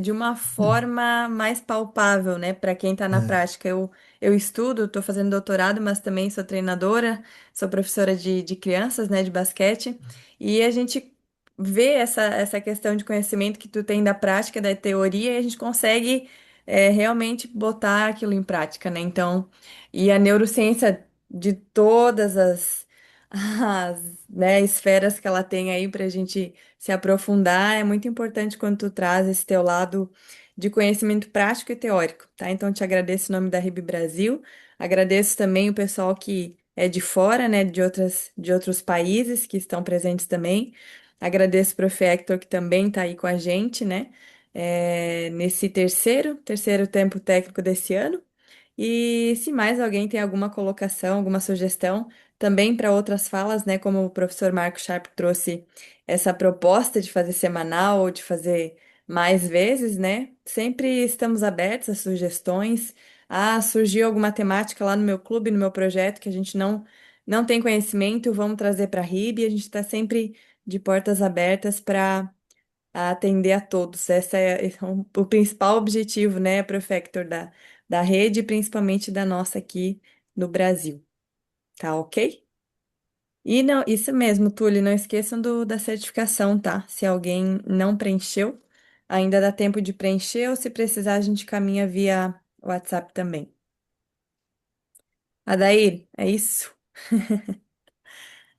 de uma forma mais palpável, né, para quem está na É, prática. Eu estudo, estou fazendo doutorado, mas também sou treinadora, sou professora de crianças, né, de basquete, e a gente vê essa questão de conhecimento que tu tem da prática, da teoria, e a gente consegue realmente botar aquilo em prática, né? Então, e a neurociência de todas as, né, esferas que ela tem aí para a gente se aprofundar, é muito importante quando tu traz esse teu lado de conhecimento prático e teórico, tá? Então, te agradeço em nome da RIB Brasil, agradeço também o pessoal que é de fora, né, de outros países que estão presentes também, agradeço o Prof. Hector, que também está aí com a gente, né, nesse terceiro tempo técnico desse ano, e se mais alguém tem alguma colocação, alguma sugestão, também para outras falas, né? Como o professor Marco Sharp trouxe essa proposta de fazer semanal ou de fazer mais vezes, né? Sempre estamos abertos a sugestões. Ah, surgiu alguma temática lá no meu clube, no meu projeto, que a gente não tem conhecimento, vamos trazer para a RIB. A gente está sempre de portas abertas para atender a todos. Esse é o principal objetivo, né, Profector, da rede, principalmente da nossa aqui no Brasil. Tá ok? E não, isso mesmo, Túlio, não esqueçam da certificação, tá? Se alguém não preencheu, ainda dá tempo de preencher, ou se precisar, a gente caminha via WhatsApp também. Adair, é isso?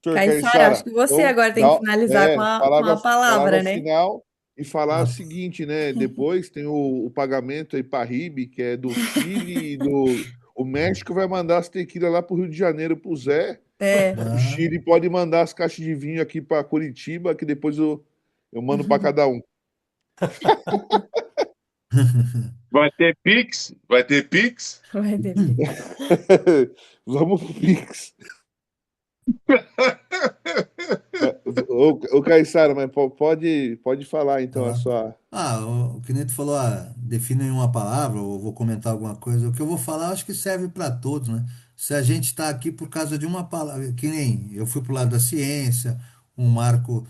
Senhor Caissara, acho Caissara, que você então, agora tem que finalizar com com a palavra palavra, né? final e falar o ah, seguinte, né? Depois tem o pagamento aí para a RIB, que é do Chile e do. O México vai mandar as tequilas lá para o Rio de Janeiro para o Zé. É. O ah. Chile pode mandar as caixas de vinho aqui para Curitiba, que depois eu mando para cada um. Vai ter Pix? Vai ter Pix? Vai ter Pix. Vamos pro Pix. Ô, Caissara, mas pode falar então a Tá. sua. O que nem tu falou, define em uma palavra, ou vou comentar alguma coisa. O que eu vou falar, eu acho que serve para todos, né? Se a gente está aqui por causa de uma palavra, que nem eu fui pro lado da ciência, um marco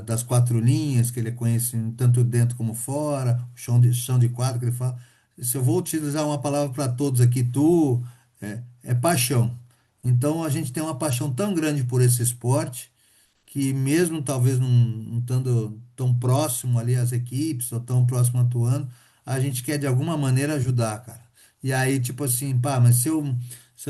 das quatro linhas, que ele conhece tanto dentro como fora, o chão de quadro que ele fala. Se eu vou utilizar uma palavra para todos aqui, é paixão. Então a gente tem uma paixão tão grande por esse esporte que mesmo talvez não estando tão próximo ali às equipes ou tão próximo atuando, a gente quer de alguma maneira ajudar, cara. E aí, tipo assim, pá, mas se eu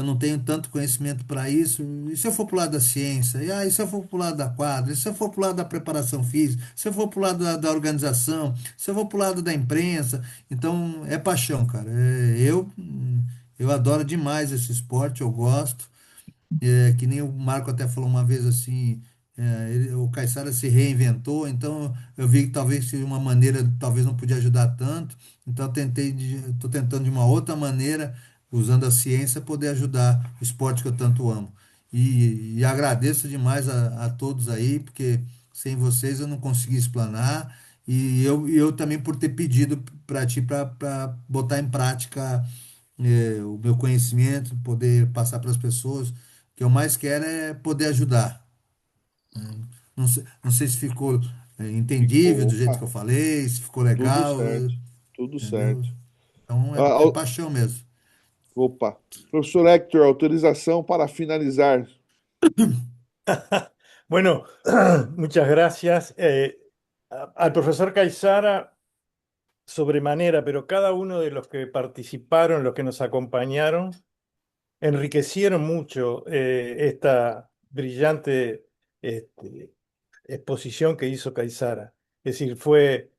não tenho tanto conhecimento para isso, e se eu for pro lado da ciência? E se eu for pro lado da quadra? E se eu for pro lado da preparação física? Se eu for pro lado da organização? Se eu for pro lado da imprensa? Então, é paixão, cara. Eu adoro demais esse esporte, eu gosto. Que nem o Marco até falou uma vez assim, o Caissara se reinventou, então eu vi que talvez seja uma maneira, talvez não podia ajudar tanto, então estou tentando de uma outra maneira, usando a ciência, poder ajudar o esporte que eu tanto amo. E agradeço demais a todos aí, porque sem vocês eu não consegui explanar, e eu também por ter pedido para ti para botar em prática o meu conhecimento, poder passar para as pessoas. que eu mais quero é poder ajudar. Não sei se ficou entendível Ficou, do jeito que opa, eu falei, se ficou tudo legal, certo, tudo entendeu? certo. Então Ah, é paixão mesmo. opa, professor Hector, autorização para finalizar. Bueno, muchas gracias. Al profesor Caizara, sobremanera, pero cada uno de los que participaron, los que nos acompañaron, enriquecieron mucho esta brillante exposición que hizo Caizara. Es decir, fue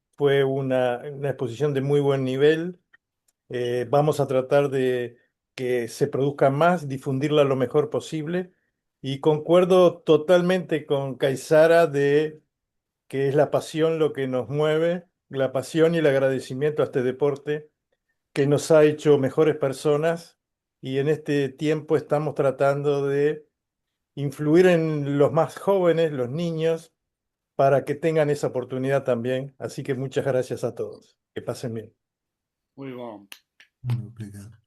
una exposición de muy buen nivel. Vamos a tratar de que se produzca más, difundirla lo mejor posible. Y concuerdo totalmente con Caizara de que es la pasión lo que nos mueve, la pasión y el agradecimiento a este deporte que nos ha hecho mejores personas. Y en este tiempo estamos tratando de influir en los más jóvenes, los niños, para que tengan esa oportunidad también. Así que muchas gracias a todos. Que pasen bien. Muy bom. Obrigado.